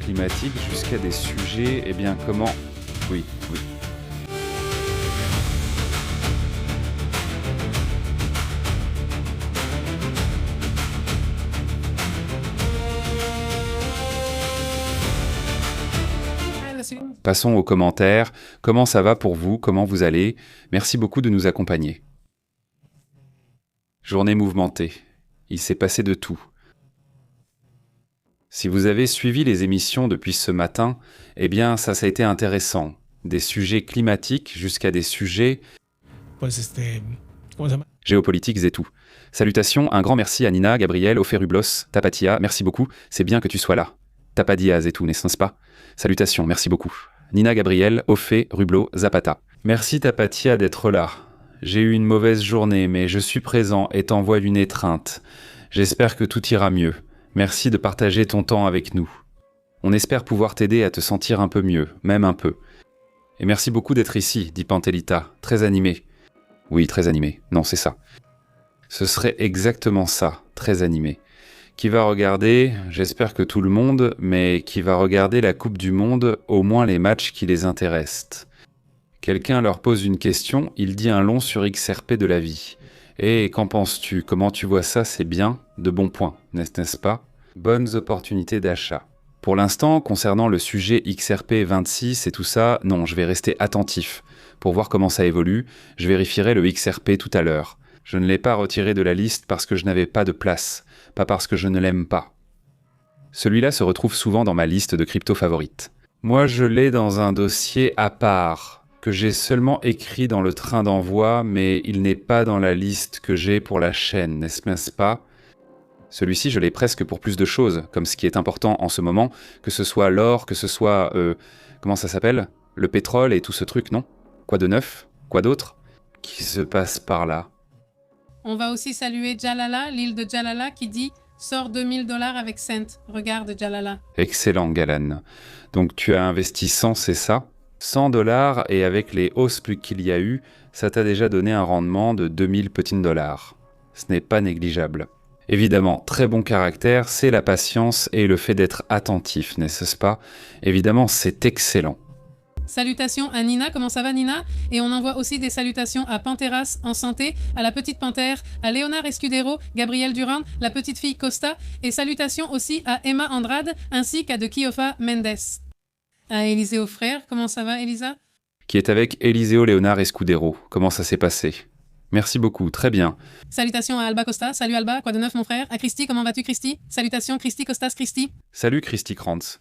climatique jusqu'à des sujets, eh bien comment... Oui. Passons aux commentaires. Comment ça va pour vous? Comment vous allez? Merci beaucoup de nous accompagner. Journée mouvementée. Il s'est passé de tout. Si vous avez suivi les émissions depuis ce matin, eh bien ça a été intéressant. Des sujets climatiques jusqu'à des sujets Pues ¿cómo se llama? géopolitiques et tout. Salutations, un grand merci à Nina, Gabriel, Ophé Rublos, Tapatia, merci beaucoup, c'est bien que tu sois là. Tapadiaz et tout, n'est-ce pas? Salutations, merci beaucoup. Nina, Gabriel, Ophé, Rublo, Zapata. Merci Tapatia d'être là. J'ai eu une mauvaise journée, mais je suis présent et t'envoie une étreinte. J'espère que tout ira mieux. Merci de partager ton temps avec nous. On espère pouvoir t'aider à te sentir un peu mieux, même un peu. Et merci beaucoup d'être ici, dit Pantelita, très animé. Oui, très animé, non, c'est ça. Ce serait exactement ça, très animé. Qui va regarder, j'espère que tout le monde, mais qui va regarder la Coupe du Monde, au moins les matchs qui les intéressent. Quelqu'un leur pose une question, il dit un long sur XRP de la vie. Et qu'en penses-tu? Comment tu vois ça? C'est bien, de bons points, n'est-ce pas? Bonnes opportunités d'achat. Pour l'instant, concernant le sujet XRP 26 et tout ça, non, je vais rester attentif. Pour voir comment ça évolue, je vérifierai le XRP tout à l'heure. Je ne l'ai pas retiré de la liste parce que je n'avais pas de place, pas parce que je ne l'aime pas. Celui-là se retrouve souvent dans ma liste de crypto favorites. Moi, je l'ai dans un dossier à part, que j'ai seulement écrit dans le train d'envoi, mais il n'est pas dans la liste que j'ai pour la chaîne, n'est-ce pas? Celui-ci, je l'ai presque pour plus de choses, comme ce qui est important en ce moment, que ce soit l'or, que ce soit... comment ça s'appelle? Le pétrole et tout ce truc, non? Quoi de neuf? Quoi d'autre? Qui se passe par là? On va aussi saluer Jalala, l'île de Jalala, qui dit « Sors 2000 $ avec Cent. Regarde Jalala. » Excellent, Galan. Donc tu as investi 100, c'est ça? 100 $, et avec les hausses plus qu'il y a eu, ça t'a déjà donné un rendement de 2000 petits dollars. Ce n'est pas négligeable. Évidemment, très bon caractère, c'est la patience et le fait d'être attentif, n'est-ce pas? Évidemment, c'est excellent. Salutations à Nina, comment ça va Nina? Et on envoie aussi des salutations à Panteras en santé, à la petite panthère, à Léonard Escudero, Gabriel Durand, la petite fille Costa, et salutations aussi à Emma Andrade ainsi qu'à De Kiofa Mendes. À Eliseo Frère, comment ça va Elisa? Qui est avec Eliseo Léonard Escudero. Comment ça s'est passé? Merci beaucoup, très bien. Salutations à Alba Costa, salut Alba, quoi de neuf mon frère? À Christy, comment vas-tu Christy? Salutations Christy Costas Christy. Salut Christy Krantz.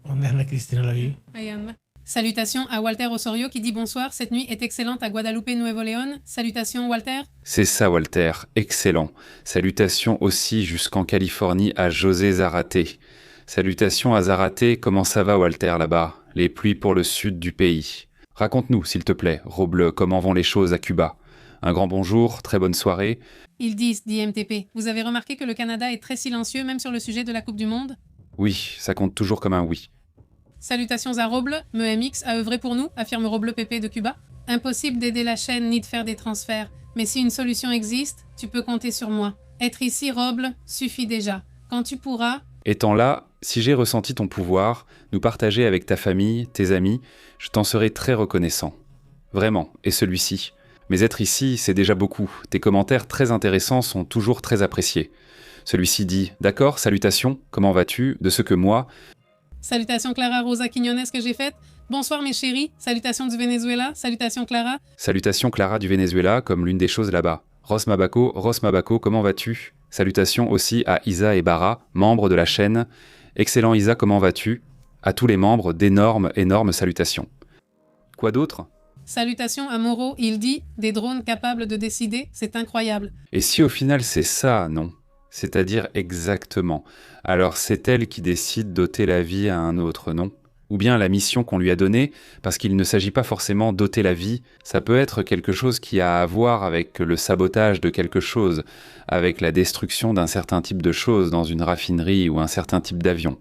¿Dónde anda Cristina la vi? Ahí anda. Salutations à Walter Osorio qui dit bonsoir, cette nuit est excellente à Guadalupe, Nuevo León. Salutations Walter. C'est ça, Walter, excellent. Salutations aussi jusqu'en Californie à José Zaraté. Salutations à Zaraté, comment ça va, Walter, là-bas? Les pluies pour le sud du pays. Raconte-nous, s'il te plaît, Roble, comment vont les choses à Cuba? Un grand bonjour, très bonne soirée. Ils disent, dit MTP. Vous avez remarqué que le Canada est très silencieux, même sur le sujet de la Coupe du Monde? Oui, ça compte toujours comme un oui. Salutations à Roble, MX a œuvré pour nous, affirme Roble Pépé de Cuba. Impossible d'aider la chaîne ni de faire des transferts, mais si une solution existe, tu peux compter sur moi. Être ici, Roble, suffit déjà. Quand tu pourras... Étant là, si j'ai ressenti ton pouvoir, nous partager avec ta famille, tes amis, je t'en serai très reconnaissant. Vraiment, et celui-ci. Mais être ici, c'est déjà beaucoup. Tes commentaires très intéressants sont toujours très appréciés. Celui-ci dit « D'accord, salutations, comment vas-tu? De ce que moi... » Salutations Clara Rosa Quiñones que j'ai faite. Bonsoir mes chéris. Salutations du Venezuela. Salutations Clara. Salutations Clara du Venezuela, comme l'une des choses là-bas. Ros Mabako, comment vas-tu? Salutations aussi à Isa et Bara, membres de la chaîne. Excellent Isa, comment vas-tu? À tous les membres, d'énormes salutations. Quoi d'autre? Salutations à Moro, il dit « Des drones capables de décider, c'est incroyable. » Et si au final c'est ça, non? C'est-à-dire exactement. Alors c'est elle qui décide d'ôter la vie à un autre, non? Ou bien la mission qu'on lui a donnée, parce qu'il ne s'agit pas forcément d'ôter la vie, ça peut être quelque chose qui a à voir avec le sabotage de quelque chose, avec la destruction d'un certain type de choses dans une raffinerie ou un certain type d'avion.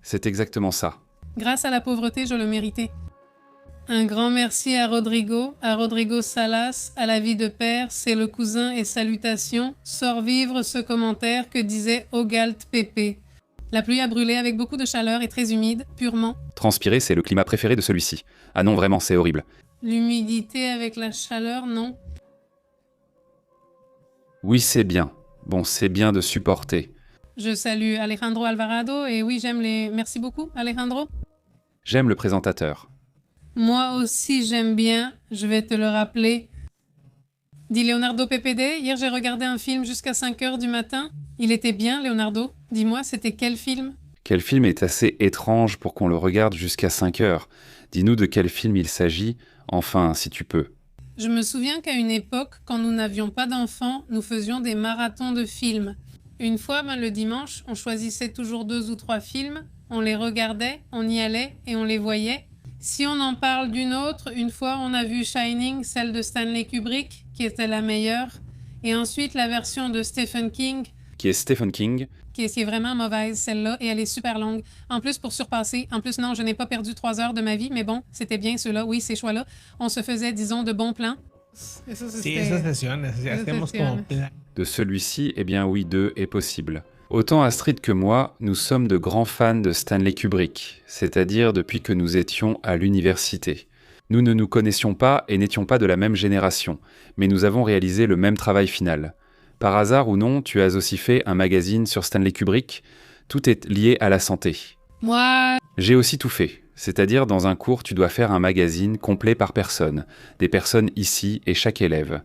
C'est exactement ça. Grâce à la pauvreté, je le méritais. Un grand merci à Rodrigo Salas, à la vie de père, c'est le cousin et salutations. Sort vivre ce commentaire que disait Ogalt Pépé. La pluie a brûlé avec beaucoup de chaleur et très humide, purement. Transpirer, c'est le climat préféré de celui-ci. Ah non, vraiment, c'est horrible. L'humidité avec la chaleur, non. Oui, c'est bien. Bon, c'est bien de supporter. Je salue Alejandro Alvarado et oui, j'aime les... Merci beaucoup, Alejandro. J'aime le présentateur. Moi aussi, j'aime bien. Je vais te le rappeler. Dit Leonardo PPD. Hier, j'ai regardé un film jusqu'à 5 heures du matin. Il était bien, Leonardo. Dis-moi, c'était quel film? Quel film est assez étrange pour qu'on le regarde jusqu'à 5 heures? Dis-nous de quel film il s'agit, enfin, si tu peux. Je me souviens qu'à une époque, quand nous n'avions pas d'enfants, nous faisions des marathons de films. Une fois, le dimanche, on choisissait toujours 2 ou 3 films, on les regardait, on y allait et on les voyait. Si on en parle d'une autre, une fois on a vu Shining, celle de Stanley Kubrick, qui était la meilleure, et ensuite la version de Stephen King, Qui est Stephen King. qui est vraiment mauvaise celle-là, et elle est super longue. En plus, pour surpasser, non, je n'ai pas perdu 3 heures de ma vie, mais bon, c'était bien ceux-là, oui, ces choix-là. On se faisait, disons, de bons plans. Sí, esas sesiones, hacemos como plan. De celui-ci, eh bien oui, 2 est possible. Autant Astrid que moi, nous sommes de grands fans de Stanley Kubrick, c'est-à-dire depuis que nous étions à l'université. Nous ne nous connaissions pas et n'étions pas de la même génération, mais nous avons réalisé le même travail final. Par hasard ou non, tu as aussi fait un magazine sur Stanley Kubrick. Tout est lié à la santé. Moi, J'ai aussi tout fait, c'est-à-dire dans un cours, tu dois faire un magazine complet par personne, des personnes ici et chaque élève.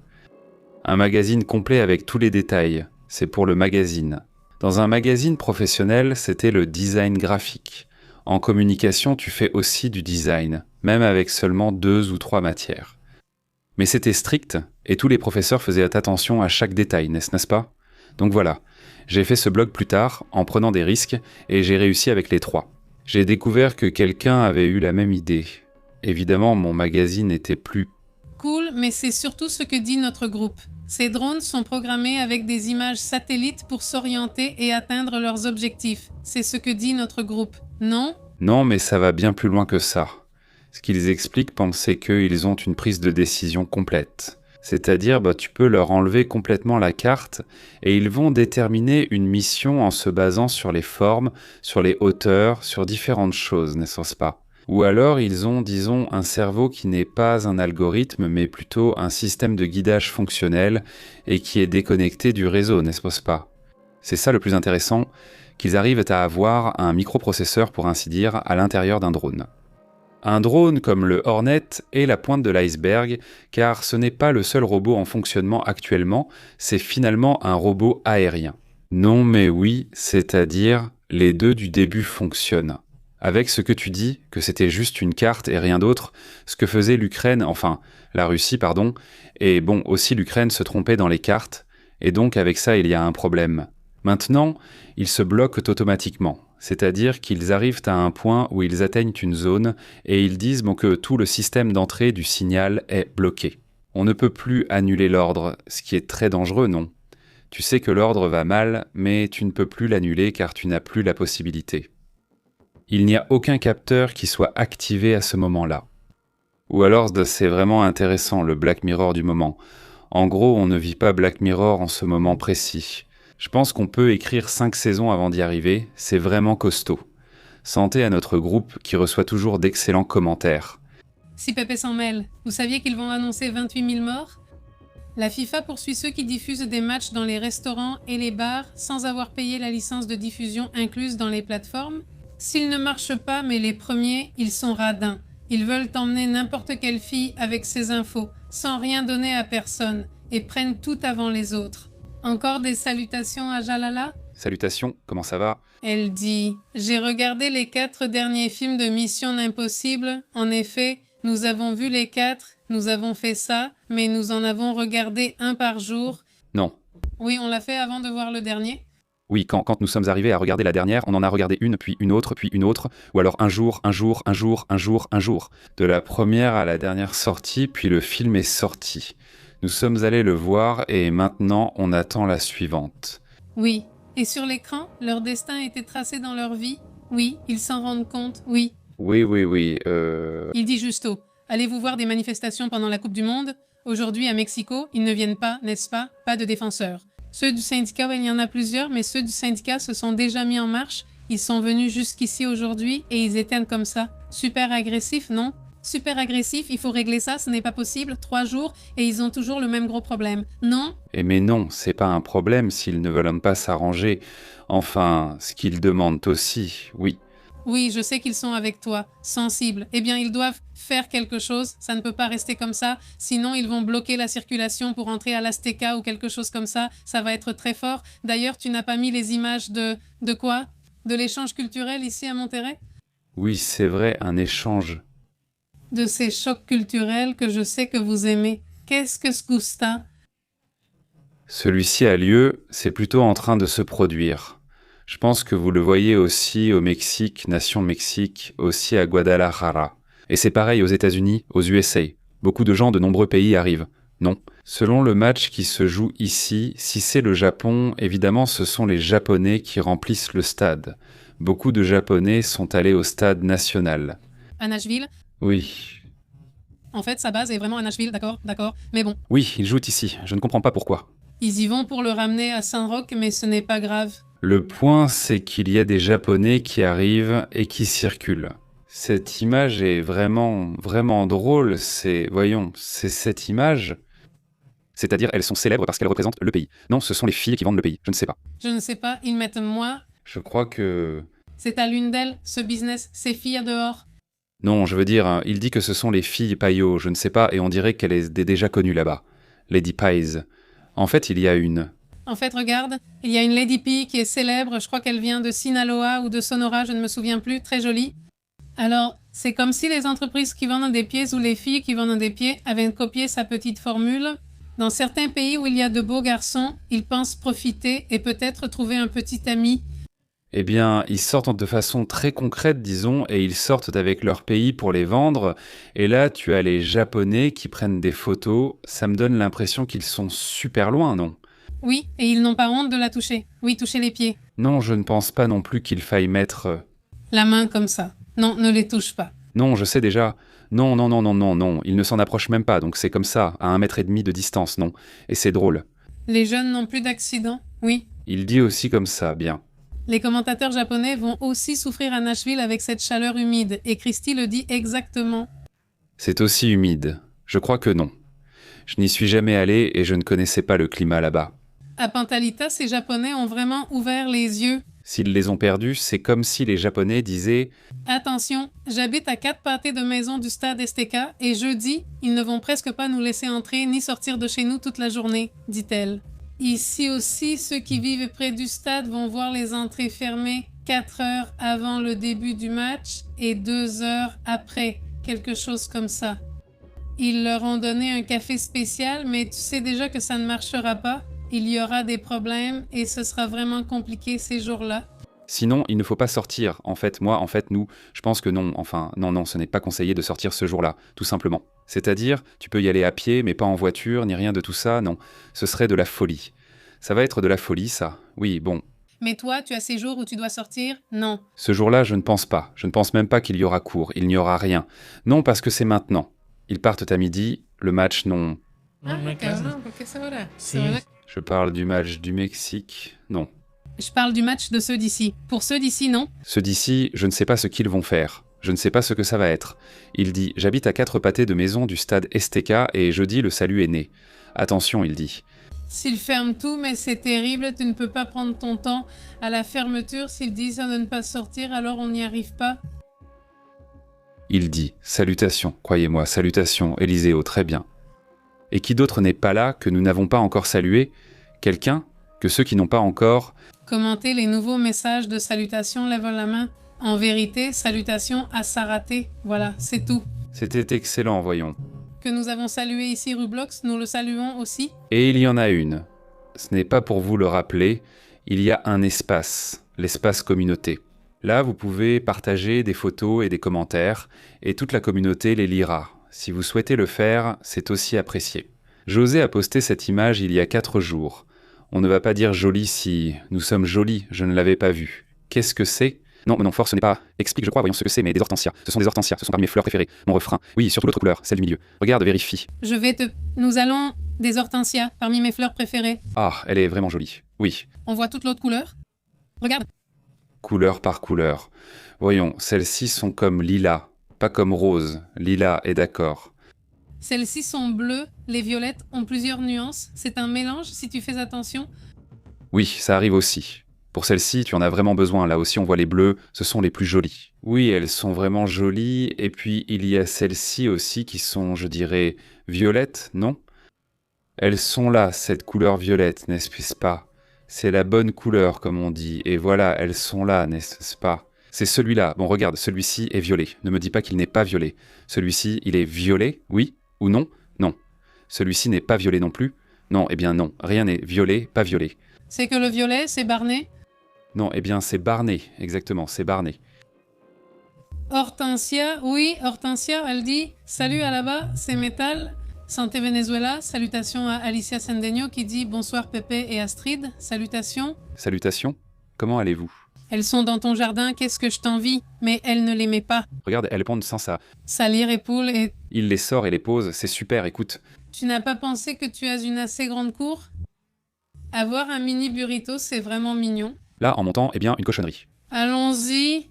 Un magazine complet avec tous les détails, c'est pour le magazine. Dans un magazine professionnel, c'était le design graphique. En communication, tu fais aussi du design, même avec seulement 2 ou 3 matières. Mais c'était strict, et tous les professeurs faisaient attention à chaque détail, n'est-ce pas? Donc voilà, j'ai fait ce blog plus tard, en prenant des risques, et j'ai réussi avec les 3. J'ai découvert que quelqu'un avait eu la même idée. Évidemment, mon magazine était plus... cool, mais c'est surtout ce que dit notre groupe. Ces drones sont programmés avec des images satellites pour s'orienter et atteindre leurs objectifs. C'est ce que dit notre groupe, non? Non, mais ça va bien plus loin que ça. Ce qu'ils expliquent, c'est qu'ils ont une prise de décision complète. C'est-à-dire, tu peux leur enlever complètement la carte et ils vont déterminer une mission en se basant sur les formes, sur les hauteurs, sur différentes choses, n'est-ce pas? Ou alors ils ont, disons, un cerveau qui n'est pas un algorithme, mais plutôt un système de guidage fonctionnel et qui est déconnecté du réseau, n'est-ce pas? C'est ça le plus intéressant, qu'ils arrivent à avoir un microprocesseur, pour ainsi dire, à l'intérieur d'un drone. Un drone comme le Hornet est la pointe de l'iceberg, car ce n'est pas le seul robot en fonctionnement actuellement, c'est finalement un robot aérien. Non mais oui, c'est-à-dire les 2 du début fonctionnent. Avec ce que tu dis, que c'était juste une carte et rien d'autre, ce que faisait l'Ukraine, enfin, la Russie, pardon, et bon, aussi l'Ukraine se trompait dans les cartes, et donc avec ça, il y a un problème. Maintenant, ils se bloquent automatiquement, c'est-à-dire qu'ils arrivent à un point où ils atteignent une zone, et ils disent bon, que tout le système d'entrée du signal est bloqué. On ne peut plus annuler l'ordre, ce qui est très dangereux, non ? Tu sais que l'ordre va mal, mais tu ne peux plus l'annuler car tu n'as plus la possibilité. Il n'y a aucun capteur qui soit activé à ce moment-là. Ou alors c'est vraiment intéressant le Black Mirror du moment. En gros, on ne vit pas Black Mirror en ce moment précis. Je pense qu'on peut écrire 5 saisons avant d'y arriver, c'est vraiment costaud. Santé à notre groupe qui reçoit toujours d'excellents commentaires. Si Pépé s'en mêle, vous saviez qu'ils vont annoncer 28 000 morts ? La FIFA poursuit ceux qui diffusent des matchs dans les restaurants et les bars sans avoir payé la licence de diffusion incluse dans les plateformes. S'ils ne marchent pas, mais les premiers, ils sont radins. Ils veulent emmener n'importe quelle fille avec ces infos, sans rien donner à personne, et prennent tout avant les autres. Encore des salutations à Jalala ? Salutations, comment ça va ? Elle dit « J'ai regardé les 4 derniers films de Mission Impossible. En effet, nous avons vu les 4, nous avons fait ça, mais nous en avons regardé un par jour. » Non. Oui, on l'a fait avant de voir le dernier. Oui, quand nous sommes arrivés à regarder la dernière, on en a regardé une, puis une autre, ou alors un jour. De la première à la dernière sortie, puis le film est sorti. Nous sommes allés le voir et maintenant on attend la suivante. Oui, et sur l'écran, leur destin était tracé dans leur vie. Oui, ils s'en rendent compte, oui. Oui. Il dit justo, allez-vous voir des manifestations pendant la Coupe du Monde ? Aujourd'hui à Mexico, ils ne viennent pas, n'est-ce pas ? Pas de défenseurs. Ceux du syndicat, il y en a plusieurs, mais ceux du syndicat se sont déjà mis en marche. Ils sont venus jusqu'ici aujourd'hui et ils éteignent comme ça. Super agressif, non ? Super agressif, il faut régler ça, ce n'est pas possible. 3 jours et ils ont toujours le même gros problème. Non ? Eh mais non, c'est pas un problème s'ils ne veulent pas s'arranger. Enfin, ce qu'ils demandent aussi, oui. Oui, je sais qu'ils sont avec toi, sensibles. Eh bien, ils doivent faire quelque chose, ça ne peut pas rester comme ça, sinon ils vont bloquer la circulation pour entrer à l'Azteca ou quelque chose comme ça, ça va être très fort. D'ailleurs, tu n'as pas mis les images de quoi ? De l'échange culturel ici à Monterrey ? Oui, c'est vrai, un échange. De ces chocs culturels que je sais que vous aimez. Qu'est-ce que ce gusta ? Celui-ci a lieu, c'est plutôt en train de se produire. Je pense que vous le voyez aussi au Mexique, nation Mexique, aussi à Guadalajara. Et c'est pareil aux États-Unis, aux USA. Beaucoup de gens de nombreux pays arrivent. Non. Selon le match qui se joue ici, si c'est le Japon, évidemment ce sont les Japonais qui remplissent le stade. Beaucoup de Japonais sont allés au stade national. À Nashville ? Oui. En fait, sa base est vraiment à Nashville, d'accord, mais bon. Oui, ils jouent ici, je ne comprends pas pourquoi. Ils y vont pour le ramener à Saint-Roch, mais ce n'est pas grave. Le point, c'est qu'il y a des Japonais qui arrivent et qui circulent. Cette image est vraiment drôle, c'est cette image. C'est-à-dire, elles sont célèbres parce qu'elles représentent le pays. Non, ce sont les filles qui vendent le pays, je ne sais pas. Je ne sais pas, ils mettent moi. Je crois que... C'est à l'une d'elles, ce business, ces filles à dehors. Non, je veux dire, il dit que ce sont les filles Payot, je ne sais pas, et on dirait qu'elle est déjà connue là-bas. Lady Pies. En fait, il y a une... En fait, regarde, il y a une Lady P qui est célèbre, je crois qu'elle vient de Sinaloa ou de Sonora, je ne me souviens plus, très jolie. Alors, c'est comme si les entreprises qui vendent des pieds ou les filles qui vendent des pieds avaient copié sa petite formule. Dans certains pays où il y a de beaux garçons, ils pensent profiter et peut-être trouver un petit ami. Eh bien, ils sortent de façon très concrète, disons, et ils sortent avec leur pays pour les vendre. Et là, tu as les Japonais qui prennent des photos. Ça me donne l'impression qu'ils sont super loin, non ? Oui, et ils n'ont pas honte de la toucher. Oui, toucher les pieds. Non, je ne pense pas non plus qu'il faille mettre... La main comme ça. Non, ne les touche pas. Non, je sais déjà. Non, ils ne s'en approchent même pas, donc c'est comme ça, à 1,5 mètre de distance, non. Et c'est drôle. Les jeunes n'ont plus d'accident, oui. Il dit aussi comme ça, bien. Les commentateurs japonais vont aussi souffrir à Nashville avec cette chaleur humide, et Christy le dit exactement. C'est aussi humide. Je crois que non. Je n'y suis jamais allé et je ne connaissais pas le climat là-bas. À Pantalita, ces Japonais ont vraiment ouvert les yeux. S'ils les ont perdus, c'est comme si les Japonais disaient « Attention, j'habite à 4 pâtés de maison du stade Azteca et jeudi, ils ne vont presque pas nous laisser entrer ni sortir de chez nous toute la journée, dit-elle. Ici aussi, ceux qui vivent près du stade vont voir les entrées fermées. 4 heures avant le début du match et 2 heures après, quelque chose comme ça. Ils leur ont donné un café spécial, mais tu sais déjà que ça ne marchera pas. Il y aura des problèmes et ce sera vraiment compliqué ces jours-là. Sinon, il ne faut pas sortir. Nous, je pense que non. Non, ce n'est pas conseillé de sortir ce jour-là, tout simplement. C'est-à-dire, tu peux y aller à pied, mais pas en voiture, ni rien de tout ça, non. Ce serait de la folie. Ça va être de la folie, ça. Oui, bon. Mais toi, tu as ces jours où tu dois sortir? Non. Ce jour-là, je ne pense pas. Je ne pense même pas qu'il y aura cours. Il n'y aura rien. Non, parce que c'est maintenant. Ils partent à midi, le match, non. Je parle du match du Mexique, non. Je parle du match de ceux d'ici. Pour ceux d'ici, non. Ceux d'ici, je ne sais pas ce qu'ils vont faire. Je ne sais pas ce que ça va être. Il dit « J'habite à 4 pâtés de maison du stade STK et jeudi le salut est né. » Attention, il dit. S'ils ferment tout, mais c'est terrible, tu ne peux pas prendre ton temps à la fermeture. S'ils disent de ne pas sortir, alors on n'y arrive pas. Il dit « Salutations, croyez-moi, salutations, Élyséo, très bien. » Et qui d'autre n'est pas là, que nous n'avons pas encore salué? Quelqu'un? Que ceux qui n'ont pas encore... Commenter les nouveaux messages de salutation, lève la main. En vérité, salutations à Saraté. Voilà, c'est tout. C'était excellent, voyons. Que nous avons salué ici Rublox, nous le saluons aussi. Et il y en a une. Ce n'est pas pour vous le rappeler, il y a un espace, l'espace communauté. Là, vous pouvez partager des photos et des commentaires, et toute la communauté les lira. Si vous souhaitez le faire, c'est aussi apprécié. José a posté cette image il y a 4 jours. On ne va pas dire joli si nous sommes jolis, je ne l'avais pas vu. Qu'est-ce que c'est? Non, force, ce n'est pas... Explique, je crois, voyons ce que c'est, mais des hortensias. Ce sont des hortensias, ce sont parmi mes fleurs préférées. Mon refrain. Oui, surtout l'autre couleur, celle du milieu. Regarde, vérifie. Nous allons des hortensias, parmi mes fleurs préférées. Ah, elle est vraiment jolie. Oui. On voit toute l'autre couleur. Regarde. Couleur par couleur. Voyons, celles-ci sont comme lilas, pas comme rose. Lilas est d'accord. Celles-ci sont bleues, les violettes ont plusieurs nuances. C'est un mélange, si tu fais attention. Oui, ça arrive aussi. Pour celle-ci, tu en as vraiment besoin. Là aussi, on voit les bleus, ce sont les plus jolies. Oui, elles sont vraiment jolies. Et puis, il y a celles-ci aussi qui sont, je dirais, violettes, non? Elles sont là, cette couleur violette, n'est-ce pas? C'est la bonne couleur, comme on dit. Et voilà, elles sont là, n'est-ce pas? C'est celui-là. Bon, regarde, celui-ci est violet. Ne me dis pas qu'il n'est pas violet. Celui-ci, il est violet, oui ou non? Non. Celui-ci n'est pas violet non plus? Non, eh bien non. Rien n'est violet, pas violet. C'est que le violet, c'est Barnet? Non, eh bien c'est Barnet, exactement, c'est Barnet. Hortensia, oui, Hortensia, elle dit « Salut à là-bas, c'est Métal. Santé Venezuela, salutations à Alicia Sendeño qui dit « Bonsoir Pépé et Astrid, salutations. » Salutations, comment allez-vous? Elles sont dans ton jardin, qu'est-ce que je t'envie? Mais elle ne les met pas. Regarde, elles pondent sans ça. Salir et poule et... Il les sort et les pose, c'est super, écoute. Tu n'as pas pensé que tu as une assez grande cour? Avoir un mini burrito, c'est vraiment mignon. Là, en montant, eh bien, une cochonnerie. Allons-y.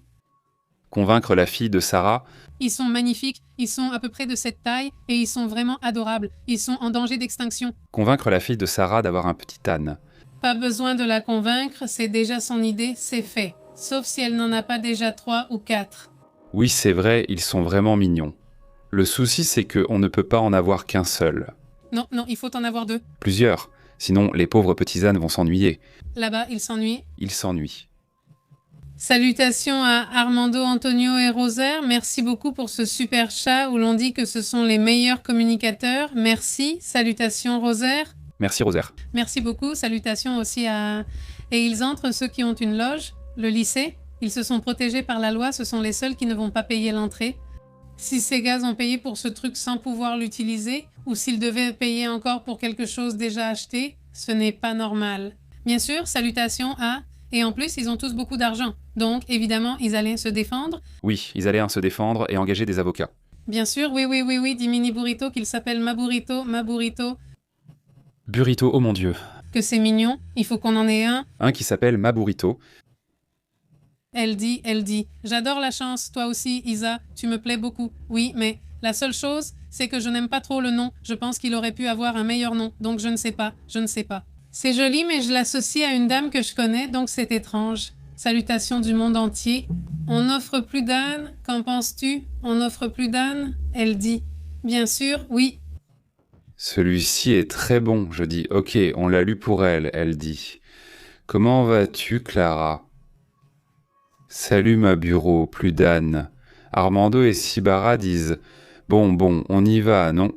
Convaincre la fille de Sarah. Ils sont magnifiques, ils sont à peu près de cette taille et ils sont vraiment adorables. Ils sont en danger d'extinction. Convaincre la fille de Sarah d'avoir un petit âne. Pas besoin de la convaincre, c'est déjà son idée, c'est fait. Sauf si elle n'en a pas déjà 3 ou 4. Oui, c'est vrai, ils sont vraiment mignons. Le souci, c'est qu'on ne peut pas en avoir qu'un seul. Non, il faut en avoir 2. Plusieurs. Sinon, les pauvres petits ânes vont s'ennuyer. Là-bas, ils s'ennuient. Ils s'ennuient. Salutations à Armando, Antonio et Rosaire. Merci beaucoup pour ce super chat où l'on dit que ce sont les meilleurs communicateurs. Merci. Salutations Rosaire. Merci Rosaire. Merci beaucoup. Salutations aussi à... Et ils entrent, ceux qui ont une loge, le lycée. Ils se sont protégés par la loi. Ce sont les seuls qui ne vont pas payer l'entrée. Si ces gars ont payé pour ce truc sans pouvoir l'utiliser, ou s'ils devaient payer encore pour quelque chose déjà acheté, ce n'est pas normal. Bien sûr, salutations à... Et en plus, ils ont tous beaucoup d'argent. Donc, évidemment, ils allaient se défendre. Oui, ils allaient se défendre et engager des avocats. Bien sûr, oui, dit Mini Burrito qu'il s'appelle Ma Burrito. Burrito, oh mon Dieu. Que c'est mignon, il faut qu'on en ait un. Un qui s'appelle Ma Burrito. Elle dit. J'adore la chance, toi aussi, Isa, tu me plais beaucoup. Oui, mais la seule chose, c'est que je n'aime pas trop le nom. Je pense qu'il aurait pu avoir un meilleur nom, donc je ne sais pas. C'est joli, mais je l'associe à une dame que je connais, donc c'est étrange. Salutations du monde entier. On n'offre plus d'âne, qu'en penses-tu? On n'offre plus d'âne? Elle dit. Bien sûr, oui. Celui-ci est très bon, je dis. Ok, on l'a lu pour elle, elle dit. Comment vas-tu, Clara? Salut ma bureau, plus d'Anne. Armando et Sibara disent « Bon, on y va, non ?»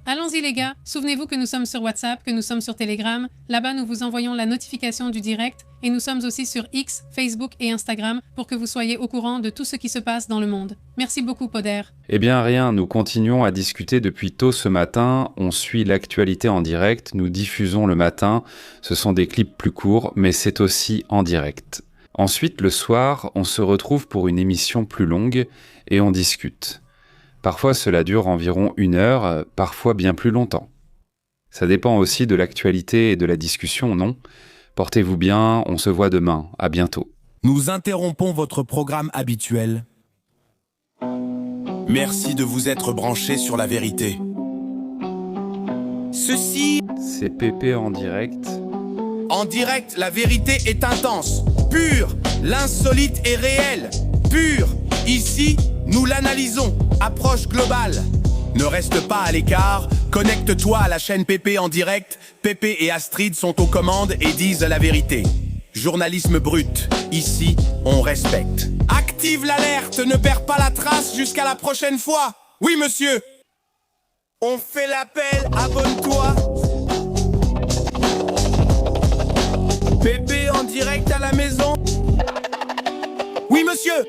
Allons-y les gars, souvenez-vous que nous sommes sur WhatsApp, que nous sommes sur Telegram. Là-bas, nous vous envoyons la notification du direct et nous sommes aussi sur X, Facebook et Instagram pour que vous soyez au courant de tout ce qui se passe dans le monde. Merci beaucoup, Poder. Eh bien rien, nous continuons à discuter depuis tôt ce matin, on suit l'actualité en direct, nous diffusons le matin, ce sont des clips plus courts, mais c'est aussi en direct. Ensuite, le soir, on se retrouve pour une émission plus longue et on discute. Parfois, cela dure environ 1 heure, parfois bien plus longtemps. Ça dépend aussi de l'actualité et de la discussion, non ? Portez-vous bien, on se voit demain. À bientôt. Nous interrompons votre programme habituel. Merci de vous être branché sur la vérité. Ceci... C'est Pépé en direct. En direct, la vérité est intense, pure, l'insolite est réel, pure. Ici, nous l'analysons, approche globale. Ne reste pas à l'écart, connecte-toi à la chaîne Pépé en direct. Pépé et Astrid sont aux commandes et disent la vérité. Journalisme brut, ici, on respecte. Active l'alerte, ne perds pas la trace jusqu'à la prochaine fois. Oui, monsieur. On fait l'appel, abonne-toi. Pépé en direct à la maison. Oui, monsieur.